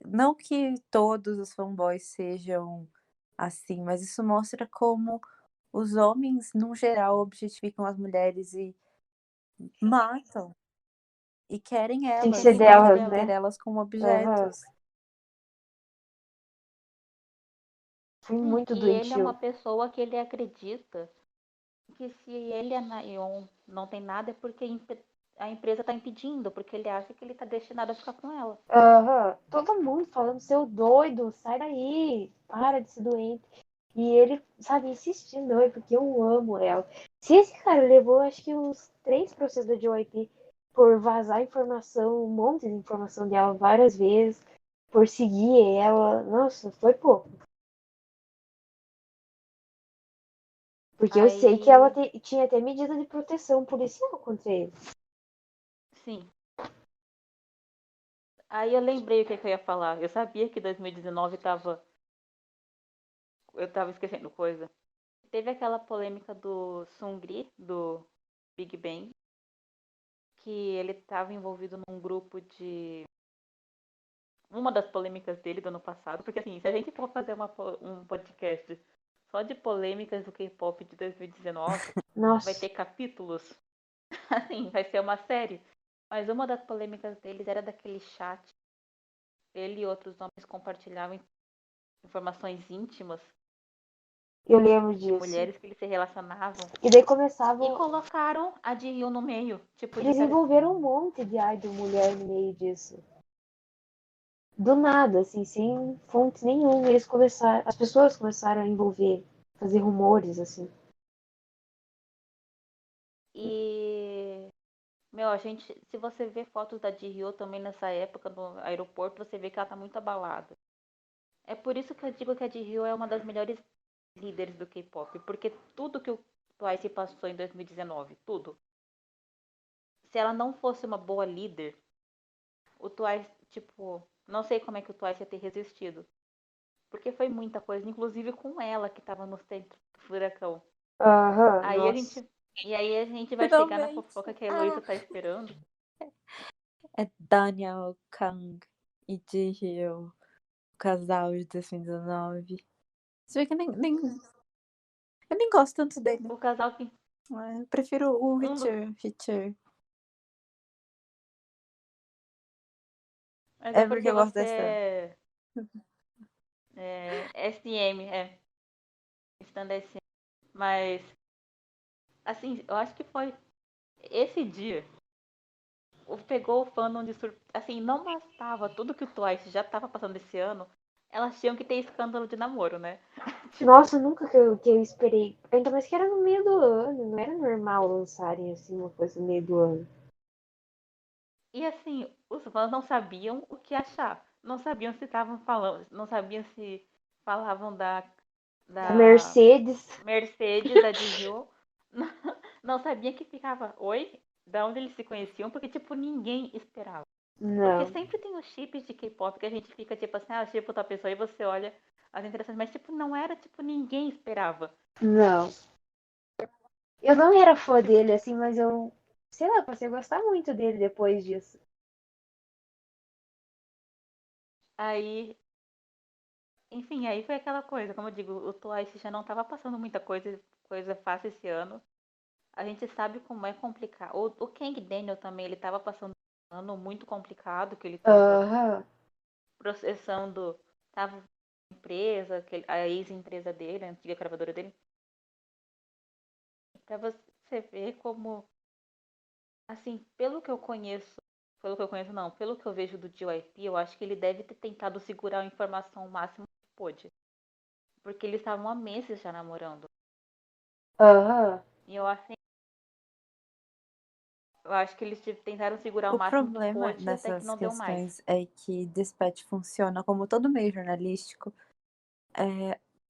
Não que todos os fanboys sejam assim, mas isso mostra como os homens, no geral, objetificam as mulheres e matam. E querem Tem que elas, ser tem e medo delas, querem dela. ter né? elas como Aham. objetos. Foi Sim, muito e ele é uma doentio. pessoa que ele acredita que se ele e a Nayeon não tem nada é porque a empresa tá impedindo, porque ele acha que ele tá destinado a ficar com ela. Aham. Todo mundo falando, seu doido, sai daí, para de ser doente. E ele, sabe, insistindo, não, é porque eu amo ela. Se esse cara levou, acho que uns 3 processos da JYP por vazar informação, um monte de informação dela várias vezes, por seguir ela, nossa, foi pouco. Porque eu sei que ela Aí, tinha até medida de proteção policial contra ele. sim. Aí eu lembrei o que eu ia falar. Eu sabia que 2019 tava eu tava esquecendo coisa. Teve aquela polêmica do Sungri, do Big Bang, que ele estava envolvido num grupo de. Uma das polêmicas dele do ano passado, porque assim, se a gente for fazer um podcast só de polêmicas do K-pop de 2019, vai Nossa, ter capítulos. Assim, vai ser uma série. Mas uma das polêmicas deles era daquele chat. Ele e outros homens compartilhavam informações íntimas eu lembro de disso. mulheres que eles se relacionavam. E daí E começavam. colocaram a Ji-Hyun no meio. Tipo, Eles disseram. envolveram um monte de idol mulher no meio disso. Do nada, assim, sem fonte nenhuma, eles começaram. As pessoas começaram a envolver, fazer rumores, assim. E. Meu, a gente. Se você vê fotos da Ji-Hyun também nessa época no aeroporto, você vê que ela tá muito abalada. É por isso que eu digo que a Ji-Hyun é uma das melhores líderes do K-pop. Porque tudo que o Twice passou em 2019, tudo. Se ela não fosse uma boa líder, o Twice, tipo, não sei como é que o Twice ia ter resistido. Porque foi muita coisa, inclusive com ela que tava no centro do furacão. Aham, Aí a nossa. gente. E aí a gente vai chegar na Finalmente. fofoca que a Ah, Heloísa tá esperando. é Daniel Kang e Ji-Hyo, o casal de 2019. Você vê que eu nem gosto tanto dele. O casal que. Eu prefiro o Um dos. Richard. Mas é É porque porque eu gosto você dessa. é SM, Stand SM. Mas, assim, eu acho que foi esse dia. Pegou o fandom de surpresa. Assim, não bastava tudo que o Twice já tava passando esse ano. Elas tinham que ter escândalo de namoro, né? Tipo, Nossa, nunca que eu esperei. Ainda mais que era no meio do ano, não era normal lançarem assim uma coisa no meio do ano. e assim, os fãs não sabiam o que achar. Não sabiam se estavam falando, não sabiam se falavam Da da Mercedes. Mercedes, da Digio. Não, não sabia que ficava, oi? Da onde eles se conheciam, porque, tipo, ninguém esperava. Porque Não, sempre tem os chips de K-pop que a gente fica, tipo assim, ah, tipo, outra pessoa, e você olha as interações, mas, tipo, não era, tipo, ninguém esperava. não. Eu não era fã Tipo, dele, assim, mas eu, sei lá, passei a gostar muito dele depois disso. aí, enfim, aí foi aquela coisa, como eu digo, o Twice já não tava passando muita coisa fácil esse ano. A gente sabe como é complicado. O Kang Daniel também, ele tava passando um ano muito complicado, que ele tava Aham. processando, tava empresa, a ex-empresa dele, a antiga gravadora dele, pra você ver como, assim, pelo que eu conheço não, pelo que eu vejo do JYP, eu acho que ele deve ter tentado segurar a informação o máximo que pôde. Porque eles estavam há meses já namorando. Aham. E eu acho que eles tentaram segurar o O máximo que problema pôde até que dessas não deu mais. questões é que Dispatch funciona como todo meio jornalístico,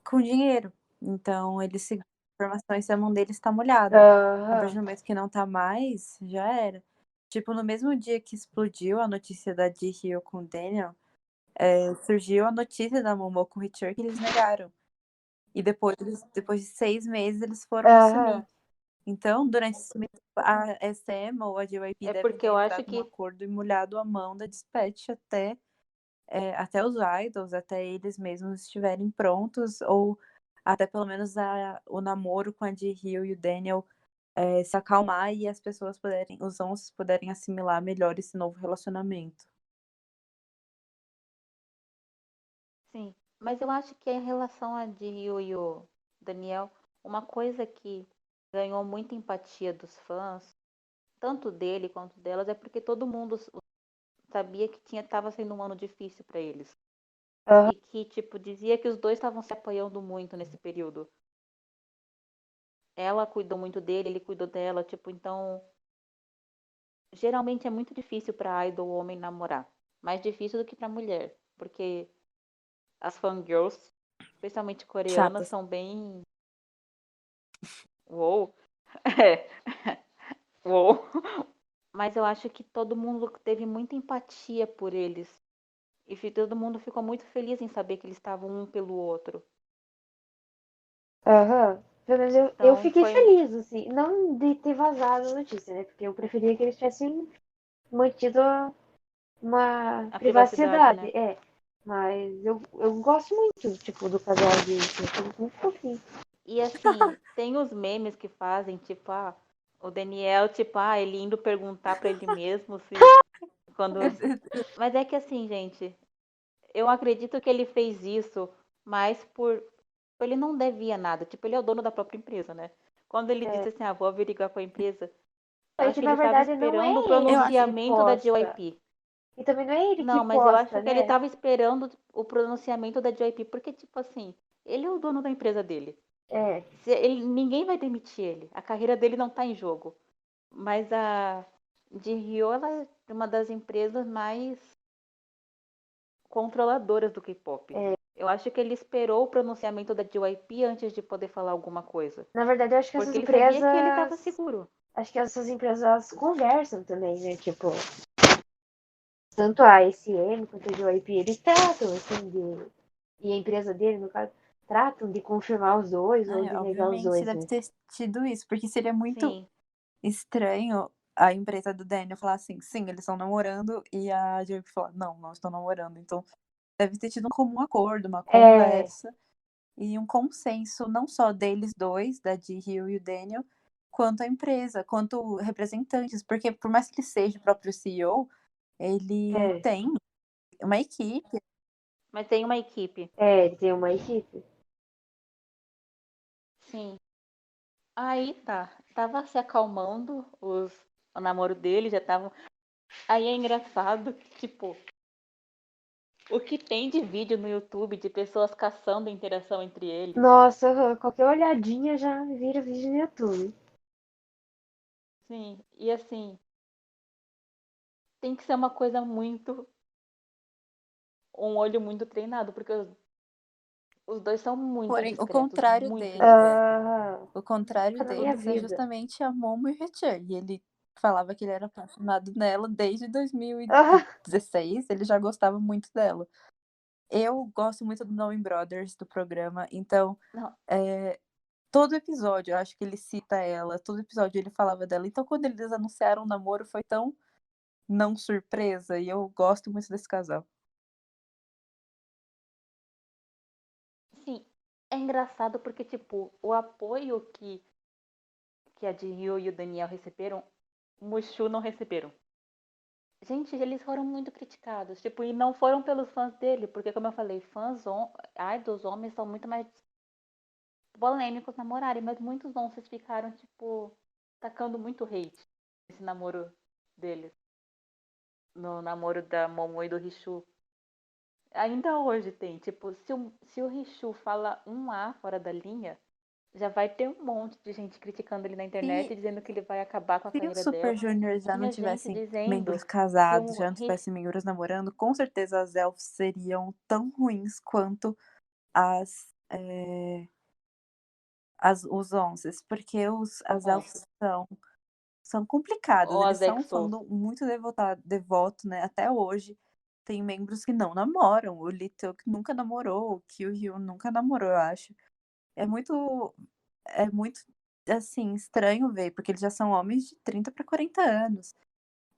com dinheiro. Então, eles seguram informações se a mão deles está molhada. A partir Aham. do momento que não tá mais, já era. Tipo, no mesmo dia que explodiu a notícia da Ji-Hyo com o Daniel, surgiu a notícia da Momo com o Richard que eles negaram. E depois de 6 meses, eles foram assumir. Aham. Então, durante esse mês, a SM ou a JYP É devem porque ter eu acho entrado num que, acordo e molhado a mão da Dispatch até os idols, até eles mesmos estiverem prontos, ou até pelo menos o namoro com a Ji-Hyo e o Daniel se acalmar e as pessoas puderem, os onços puderem assimilar melhor esse novo relacionamento. sim. Mas eu acho que em relação a Dio e o Daniel, uma coisa que ganhou muita empatia dos fãs, tanto dele quanto delas, é porque todo mundo sabia que estava sendo um ano difícil para eles. Aham. E que, tipo, dizia que os dois estavam se apoiando muito nesse período. Ela cuidou muito dele, ele cuidou dela, tipo, então, geralmente é muito difícil para idol homem namorar. Mais difícil do que para mulher, porque as fangirls, especialmente coreanas, Chatas. são bem. Uou! É. Uou! Mas eu acho que todo mundo teve muita empatia por eles. E todo mundo ficou muito feliz em saber que eles estavam um pelo outro. Aham. Pelo menos eu Então fiquei foi feliz, assim. Não de ter vazado a notícia, né? Porque eu preferia que eles tivessem mantido uma a privacidade, privacidade. né? É. Mas eu gosto muito, tipo, do casal de muito fofinho. E assim, tem os memes que fazem, tipo, o Daniel, tipo, ele indo perguntar pra ele mesmo se quando. Mas é que assim, gente, eu acredito que ele fez isso mais por. Ele não devia nada. Tipo, ele é o dono da própria empresa, né? Quando ele É. disse assim, vou averiguar com a empresa, eu É acho que que na ele estava verdade não é esperando o Eu acho ele que pronunciamento da posta. JYP. E também não é ele que Não, mas eu posta, acho que ele né? estava esperando o pronunciamento da JYP, porque, tipo assim, ele é o dono da empresa dele. É. Ninguém vai demitir ele. A carreira dele não tá em jogo. Mas a de Rio, ela é uma das empresas mais controladoras do K-pop. É. Eu acho que ele esperou o pronunciamento da JYP antes de poder falar alguma coisa. Na verdade, eu acho que essas Porque ele sabia que ele estava empresas. seguro. Acho que essas empresas elas conversam também, né? Tipo, tanto a SM quanto a JYP, eles tratam, assim, de. E a empresa dele, no caso, tratam de confirmar os dois ou de negar os obviamente dois, deve né? ter tido isso, porque seria muito Sim, estranho a empresa do Daniel falar assim, sim, eles estão namorando, e a JYP falar, não, não estão namorando. Então, deve ter tido um comum acordo, uma É, conversa e um consenso, não só deles dois, da Ji-Hyo e o Daniel, quanto a empresa, quanto representantes, porque por mais que ele seja o próprio CEO, ele é, tem uma equipe. mas tem uma equipe. ele tem uma equipe. Sim. Aí tá. Tava se acalmando o namoro dele, já tava. Aí é engraçado que, tipo, o que tem de vídeo no YouTube de pessoas caçando a interação entre eles. Nossa, qualquer olhadinha já vira vídeo no YouTube. Sim. E assim, tem que ser uma coisa muito. Um olho muito treinado, porque os dois são muito Porém, discretos, muito discretos. Ah, o contrário nunca na minha deles é vida. justamente a Momo e o Haechan. E ele falava que ele era apaixonado nela desde Ah, 2016, ele já gostava muito dela. Eu gosto muito do Knowing Brothers, do programa, então Não, é, todo episódio eu acho que ele cita ela, todo episódio ele falava dela. Então quando eles anunciaram o namoro foi tão não surpresa e eu gosto muito desse casal. sim, é engraçado porque, tipo, o apoio que a Jill e o Daniel receberam, o Mushu não receberam. Gente, eles foram muito criticados, tipo, e não foram pelos fãs dele, porque como eu falei, dos homens são muito mais polêmicos namorarem, mas muitos onças ficaram, tipo, tacando muito hate nesse namoro deles, no namoro da Momo e do Rishu. Ainda hoje tem, tipo, se o Rishu fala um A fora da linha, já vai ter um monte de gente criticando ele na internet, Se, dizendo que ele vai acabar com a se os carreira Super dela. Juniors já não Tinha gente tivessem dizendo membros que casados, o já não tivessem membros namorando, com certeza as elfs seriam tão ruins quanto as, os onces, porque as é, elfs são complicadas, ou eles as são um EXO. fandom muito devoto, né? Até hoje tem membros que não namoram. O Little que nunca namorou, o Kyuhyun nunca namorou, eu acho. É muito, assim, estranho ver, porque eles já são homens de 30 para 40 anos.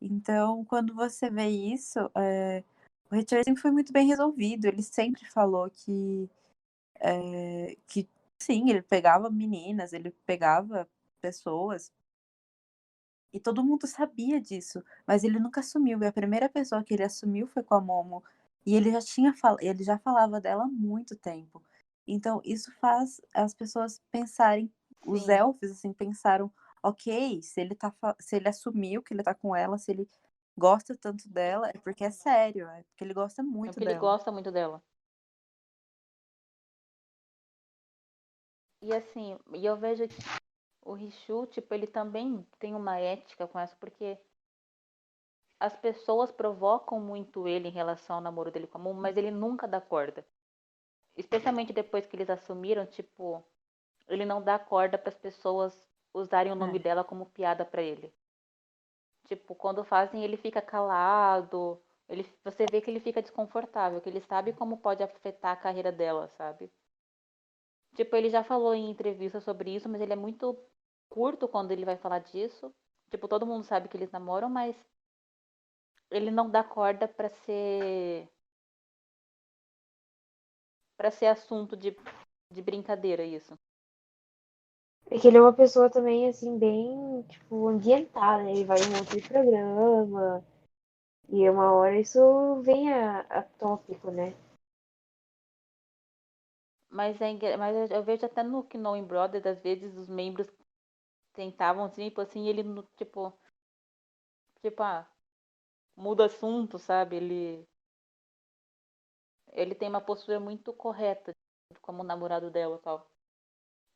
Então, quando você vê isso, o Richard sempre foi muito bem resolvido. Ele sempre falou que sim, ele pegava meninas, ele pegava pessoas. E todo mundo sabia disso, mas ele nunca assumiu. E a primeira pessoa que ele assumiu foi com a Momo. E ele já falava dela há muito tempo. Então, isso faz as pessoas pensarem, os Sim, elfos, assim, pensaram, ok, se ele assumiu que ele tá com ela, se ele gosta tanto dela, é porque é sério, é porque ele gosta é muito porque ele dela. gosta muito dela. E assim, e eu vejo que o Rishu, tipo, ele também tem uma ética com essa, porque as pessoas provocam muito ele em relação ao namoro dele com a Momo, mas ele nunca dá corda. Especialmente depois que eles assumiram, tipo, ele não dá corda para as pessoas usarem o nome É. dela como piada para ele. Tipo, quando fazem, ele fica calado. Você vê que ele fica desconfortável, que ele sabe como pode afetar a carreira dela, sabe? Tipo, ele já falou em entrevista sobre isso, mas ele é muito curto quando ele vai falar disso. Tipo, todo mundo sabe que eles namoram, mas ele não dá corda pra ser assunto de brincadeira isso. É que ele é uma pessoa também, assim, bem, tipo, ambientada, né? Ele vai em um monte de programa. E uma hora isso vem a tópico, né? Mas eu vejo até no Knowing Brothers, às vezes os membros tentavam, tipo assim, ele, tipo, muda assunto, sabe? Ele tem uma postura muito correta como namorado dela e tal.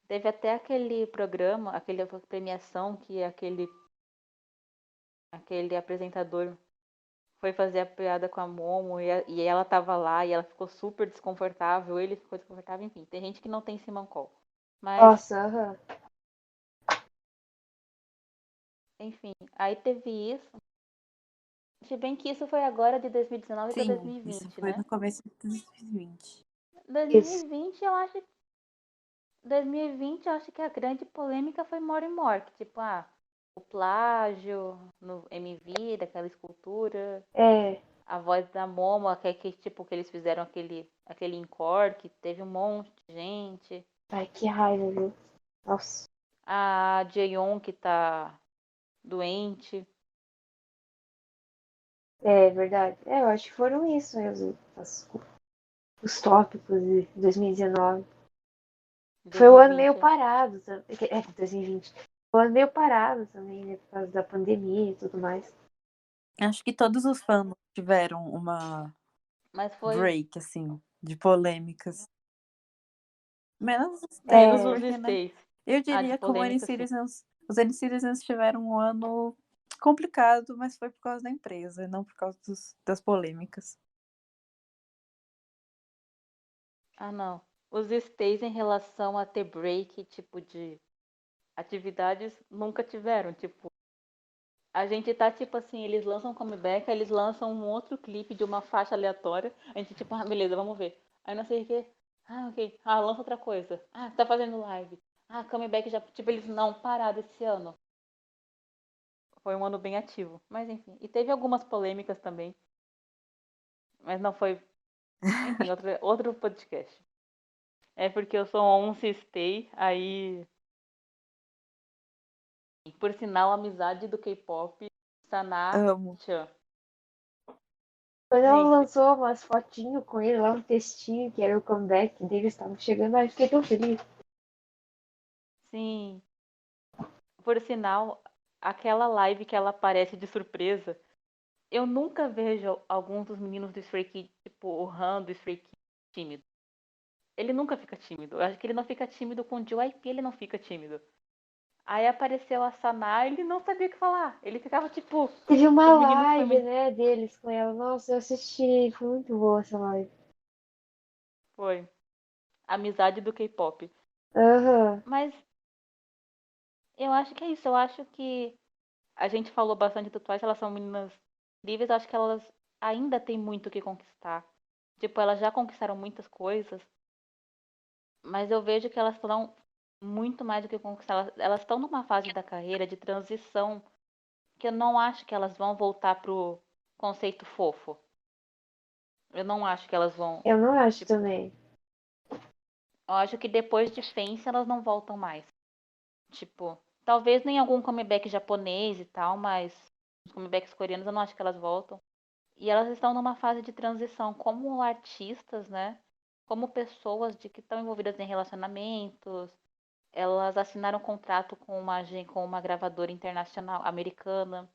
Teve até aquele programa, aquela premiação que aquele apresentador foi fazer a piada com a Momo e ela tava lá e ela ficou super desconfortável, ele ficou desconfortável, enfim. Tem gente que não tem Simancol. Mas, Nossa, aham. enfim, aí teve isso. Se bem que isso foi agora de 2019 para Sim, isso 2020, foi né? no começo de 2020. Isso. 2020 eu acho 2020 eu acho que a grande polêmica foi More and More, que, tipo, o plágio no MV, daquela escultura, É. a voz da Momo, tipo, que eles fizeram aquele encore, que teve um monte de gente. Ai, que raiva, viu? Nossa. A Jaeon, que tá doente. É verdade. É, eu acho que foram isso mesmo. Os tópicos de 2019. Foi um ano meio 2020. parado. É, 2020. Foi um ano meio parado também, né? Por causa da pandemia e tudo mais. Acho que todos os fãs tiveram uma Mas foi break, assim, de polêmicas. Menos os menos Stays, É, os porque, né? stays. Eu De diria que o polêmica, sim. Os N-Citizens tiveram um ano complicado, mas foi por causa da empresa, não por causa das polêmicas. Ah, não. Os stays em relação a ter break, tipo, de atividades, nunca tiveram. Tipo, a gente tá, tipo assim, eles lançam um comeback, aí eles lançam um outro clipe de uma faixa aleatória. A gente, tipo, beleza, vamos ver. Aí não sei o que. Ok. Lança outra coisa. Tá fazendo live. Comeback já. Tipo, eles não pararam esse ano. Foi um ano bem ativo. Mas enfim. E teve algumas polêmicas também. Mas não foi. Enfim, outro podcast. É porque eu sou um stay, aí. Por sinal, a amizade do K-pop está na Amo. Chan. quando ela Gente, lançou umas fotinhos com ele lá, um textinho que era o comeback deles, estavam chegando, aí eu fiquei tão feliz. sim. Por sinal, aquela live que ela aparece de surpresa, eu nunca vejo alguns dos meninos do Stray Kids, tipo o Han do Stray Kids, tímido. Ele nunca fica tímido. Eu acho que ele não fica tímido com o JYP, ele não fica tímido. Aí apareceu a Sana, ele não sabia o que falar. Ele ficava tipo, Teve uma os meninos foi live, muito. né, deles com ela. Nossa, eu assisti, foi muito boa essa live. Foi. Amizade do K-pop. Aham. Mas eu acho que é isso. Eu acho que a gente falou bastante do Twice, elas são meninas incríveis. Eu acho que elas ainda têm muito o que conquistar. Tipo, elas já conquistaram muitas coisas, mas eu vejo que elas estão muito mais do que conquistar. Elas estão numa fase da carreira de transição que eu não acho que elas vão voltar pro conceito fofo. Eu não acho que elas vão. Eu não acho Tipo, também. eu acho que depois de Fence elas não voltam mais. Tipo, talvez nem algum comeback japonês e tal, mas os comebacks coreanos eu não acho que elas voltam. E elas estão numa fase de transição como artistas, né? Como pessoas de que estão envolvidas em relacionamentos. Elas assinaram um contrato com uma gravadora internacional americana.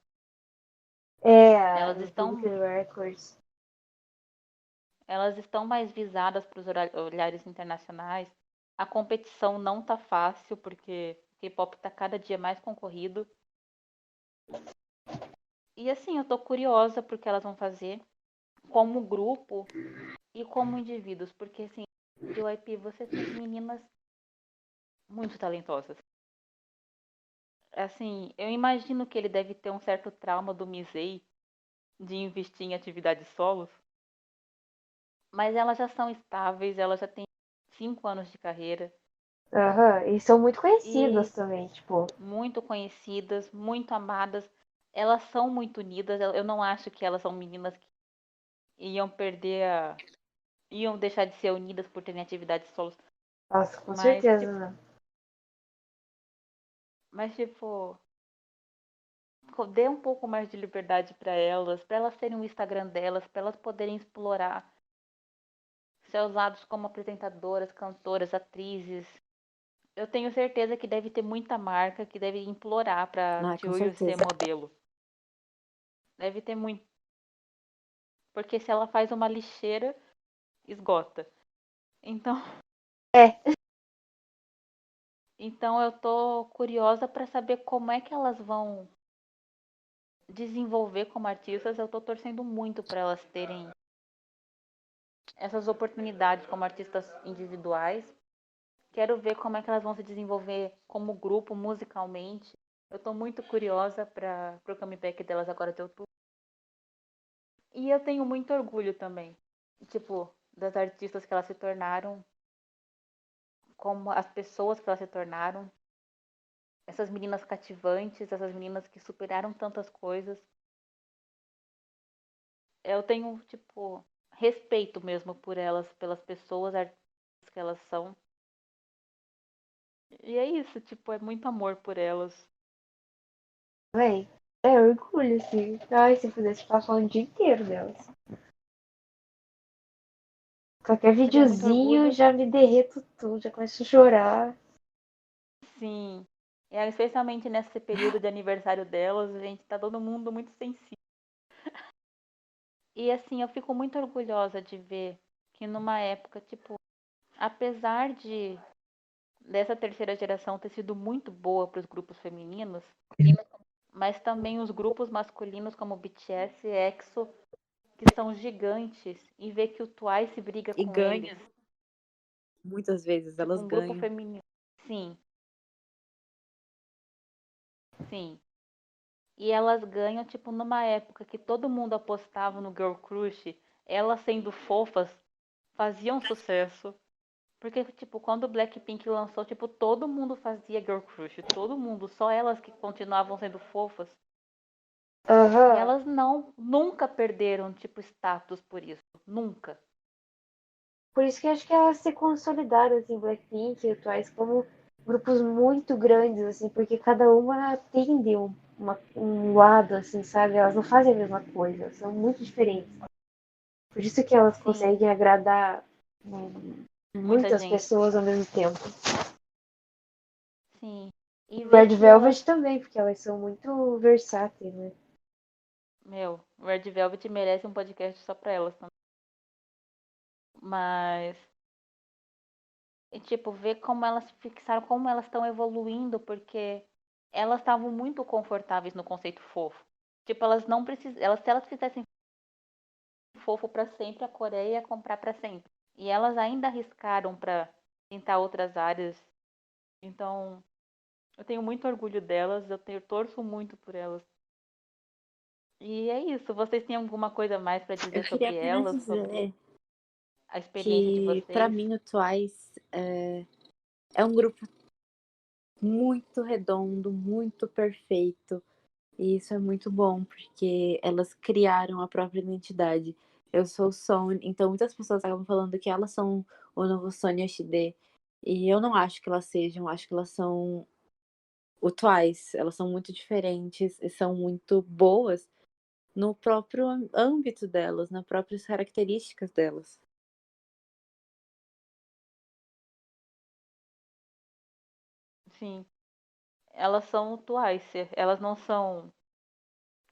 É, a Elas Republic estão, Records. elas estão mais visadas para os olhares internacionais. A competição não tá fácil, porque o K-pop tá cada dia mais concorrido. E assim, eu tô curiosa porque elas vão fazer como grupo e como indivíduos, porque assim, JYP, você tem meninas muito talentosas. Assim, eu imagino que ele deve ter um certo trauma do Misei de investir em atividades solos, mas elas já são estáveis, elas já têm 5 anos de carreira. Aham, e são muito E conhecidas também, tipo. muito conhecidas, muito amadas. Elas são muito unidas. Eu não acho que elas são meninas que iam iam deixar de ser unidas por terem atividades solos. Nossa, com Mas, certeza, tipo, né? mas, tipo, dê um pouco mais de liberdade para elas terem o Instagram delas, para elas poderem explorar seus lados como apresentadoras, cantoras, atrizes. Eu tenho certeza que deve ter muita marca que deve implorar para Ah, com Tioio ser certeza. modelo. Deve ter muito, porque se ela faz uma lixeira, esgota. Então, É, então eu tô curiosa para saber como é que elas vão desenvolver como artistas. Eu tô torcendo muito para elas terem essas oportunidades como artistas individuais. Quero ver como é que elas vão se desenvolver como grupo musicalmente. Eu tô muito curiosa para o comeback delas agora de outubro. E eu tenho muito orgulho também, tipo, das artistas que elas se tornaram, como as pessoas que elas se tornaram, essas meninas cativantes, essas meninas que superaram tantas coisas. Eu tenho, tipo, respeito mesmo por elas, pelas pessoas, artistas que elas são. E é isso, tipo, é muito amor por elas. véi. É orgulho, assim. Ai, se eu pudesse ficar falando o dia inteiro delas. Qualquer Seria muito videozinho orgulho, já me derreto tudo, já começo a chorar. sim. É, especialmente nesse período de aniversário delas, a gente tá todo mundo muito sensível. E assim, eu fico muito orgulhosa de ver que numa época, tipo, apesar de dessa terceira geração ter sido muito boa para os grupos femininos, mas também os grupos masculinos como BTS e EXO, que são gigantes, e ver que o Twice briga E com eles, ganha. Muitas vezes tipo elas um grupo ganham. feminino. Sim, sim. E elas ganham, tipo, numa época que todo mundo apostava no Girl Crush, elas sendo fofas, faziam sucesso. Porque, tipo, quando o Blackpink lançou, tipo, todo mundo fazia Girl Crush, todo mundo, só elas que continuavam sendo fofas. E Aham. elas nunca perderam, tipo, status por isso. Nunca. Por isso que eu acho que elas se consolidaram, assim, Blackpink e o Twice, como grupos muito grandes, assim, porque cada uma atende um lado, assim, sabe? Elas não fazem a mesma coisa, são muito diferentes. Por isso que elas Sim, conseguem agradar muita muitas gente. pessoas ao mesmo tempo. Sim. E E ver Red que elas, Velvet também, porque elas são muito versáteis, né? meu, Red Velvet merece um podcast só pra elas também. Mas, e, tipo, ver como elas se fixaram, como elas estão evoluindo, porque elas estavam muito confortáveis no conceito fofo. Tipo, elas não precisam, elas, se elas fizessem fofo pra sempre, a Coreia ia comprar pra sempre. E elas ainda arriscaram pra tentar outras áreas. Então, eu tenho muito orgulho delas, torço muito por elas. E é isso. Vocês têm alguma coisa mais pra Eu dizer queria sobre apenas elas, sobre dizer a experiência de que, pra vocês? mim, o Twice é um grupo muito redondo, muito perfeito. E isso é muito bom, porque elas criaram a própria identidade. Eu sou o Son, então muitas pessoas acabam falando que elas são o novo Son Yoshide. E eu não acho que elas sejam, acho que elas são o Twice. Elas são muito diferentes e são muito boas no próprio âmbito delas, nas próprias características delas. Sim, elas são o Twice. Elas não são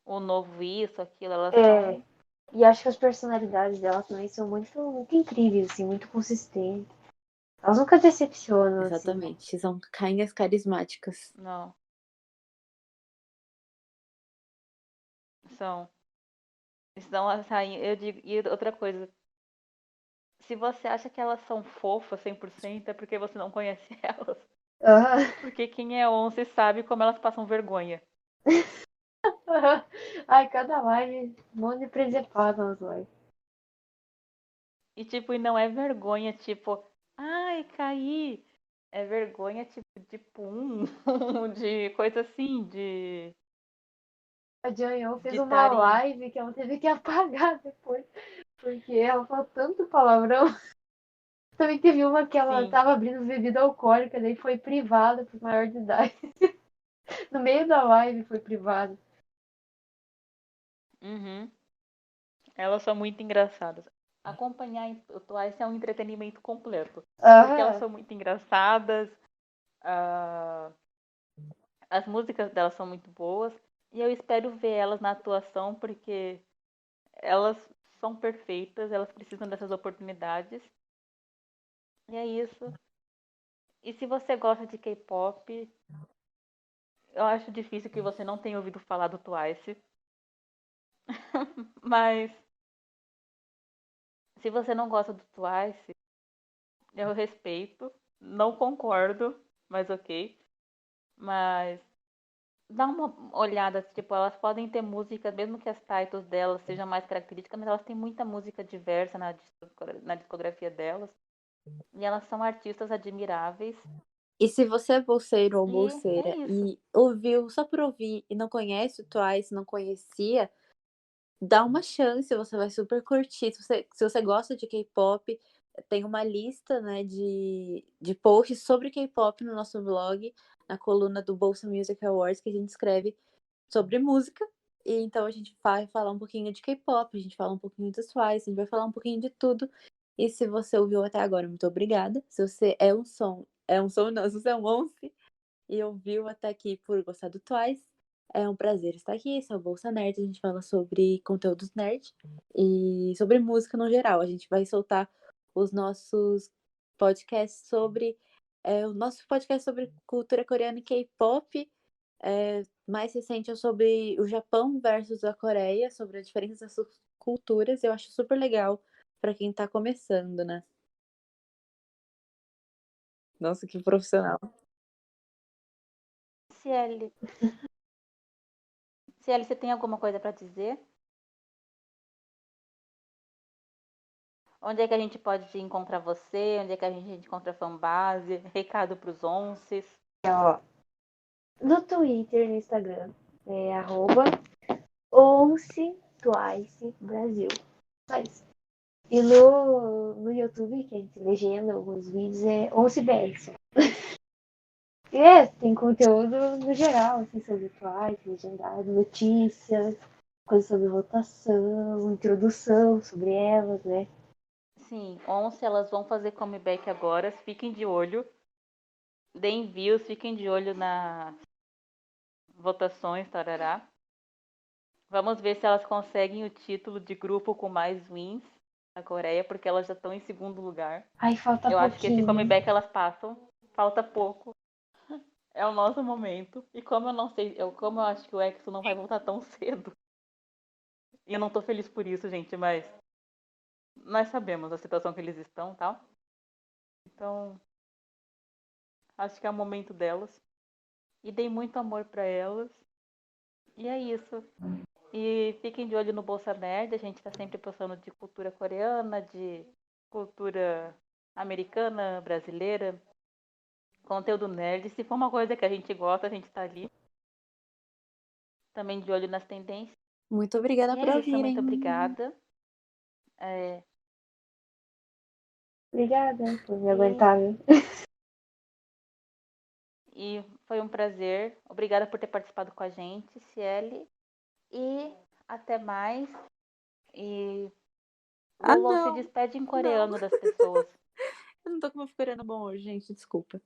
o novo isso, aquilo. Elas É, são. e acho que as personalidades delas também são muito incríveis, assim, muito consistentes. Elas nunca decepcionam, assim. Exatamente. São rainhas carismáticas. Não, são. São as rainhas. Eu digo, e outra coisa. Se você acha que elas são fofas 100%, é porque você não conhece elas. Aham. Porque quem é once sabe como elas passam vergonha. Ai, cada live, um monte de presepada nas lives. E tipo, e não é vergonha, tipo, ai, caí. é vergonha tipo de pum, de coisa assim, A Janyon fez de uma estarem. live que ela teve que apagar depois, porque ela falou tanto palavrão. Também teve uma que ela Sim. tava abrindo bebida alcoólica, daí foi privada por maior de idade. No meio da live foi privada. Uhum. Elas são muito engraçadas. Acompanhar o Twice é um entretenimento completo. Porque elas Aham. são muito engraçadas, ah, as músicas delas são muito boas. E eu espero ver elas na atuação, porque elas são perfeitas, elas precisam dessas oportunidades. E é isso. E se você gosta de K-pop, eu acho difícil que você não tenha ouvido falar do Twice. Mas se você não gosta do Twice, eu respeito. Não concordo, mas ok. Mas dá uma olhada, tipo, elas podem ter músicas, mesmo que as titles delas sejam mais características, mas elas têm muita música diversa na discografia delas. E elas são artistas admiráveis. E se você é bolseiro ou E é bolseira isso. e ouviu só por ouvir e não conhece o Twice, não conhecia, dá uma chance, você vai super curtir. Se você gosta de K-pop, tem uma lista, né, de posts sobre K-pop no nosso blog, na coluna do Bolsa Music Awards, que a gente escreve sobre música. E então a gente vai falar um pouquinho de K-pop, a gente fala um pouquinho dos Twice, a gente vai falar um pouquinho de tudo. E se você ouviu até agora, muito obrigada. Se você é um som não, se você é um once e ouviu até aqui por gostar do Twice, é um prazer estar aqui. Esse é o Bolsa Nerd, a gente fala sobre conteúdos nerd e sobre música no geral. A gente vai soltar os nossos podcasts sobre o nosso podcast sobre cultura coreana e K-pop. Mais recente é sobre o Japão versus a Coreia, sobre a diferença das culturas. Eu acho super legal para quem tá começando, né? Nossa, que profissional. Ciele, Ciele, você tem alguma coisa pra dizer? Onde é que a gente pode encontrar você? Onde é que a gente encontra a fanbase? Recado pros onces? Ó, no Twitter, no Instagram, é @OnceTwiceBrasil. Só isso. E no YouTube, que a gente legenda alguns vídeos, é OnceBR. Tem conteúdo no geral, assim, sobre Twice, legendado, notícias, coisas sobre votação, introdução sobre elas, né? Sim, once elas vão fazer comeback agora. Fiquem de olho. Deem views, fiquem de olho nas votações, tarará. Vamos ver se elas conseguem o título de grupo com mais wins na Coreia, porque elas já estão em segundo lugar. Aí falta Eu acho que esse pouquinho. comeback elas passam. Falta pouco. É o nosso momento. E como eu não sei, como eu acho que o EXO não vai voltar tão cedo. E eu não tô feliz por isso, gente, mas nós sabemos a situação que eles estão, tal. Então, acho que é o momento delas. E dei muito amor pra elas. E é isso. E fiquem de olho no Bolsa Nerd. A gente tá sempre postando de cultura coreana, de cultura americana, brasileira, conteúdo nerd. Se for uma coisa que a gente gosta, a gente tá ali. Também de olho nas tendências. Muito obrigada E é por isso, muito ouvirem. obrigada. É, Obrigada por me e, aguentar, viu? e foi um prazer. Obrigada por ter participado com a gente, Ciele. E até mais. E Ah, Lolo se não, despede em não. coreano das pessoas. Eu não tô com meu coreano bom hoje, gente, desculpa.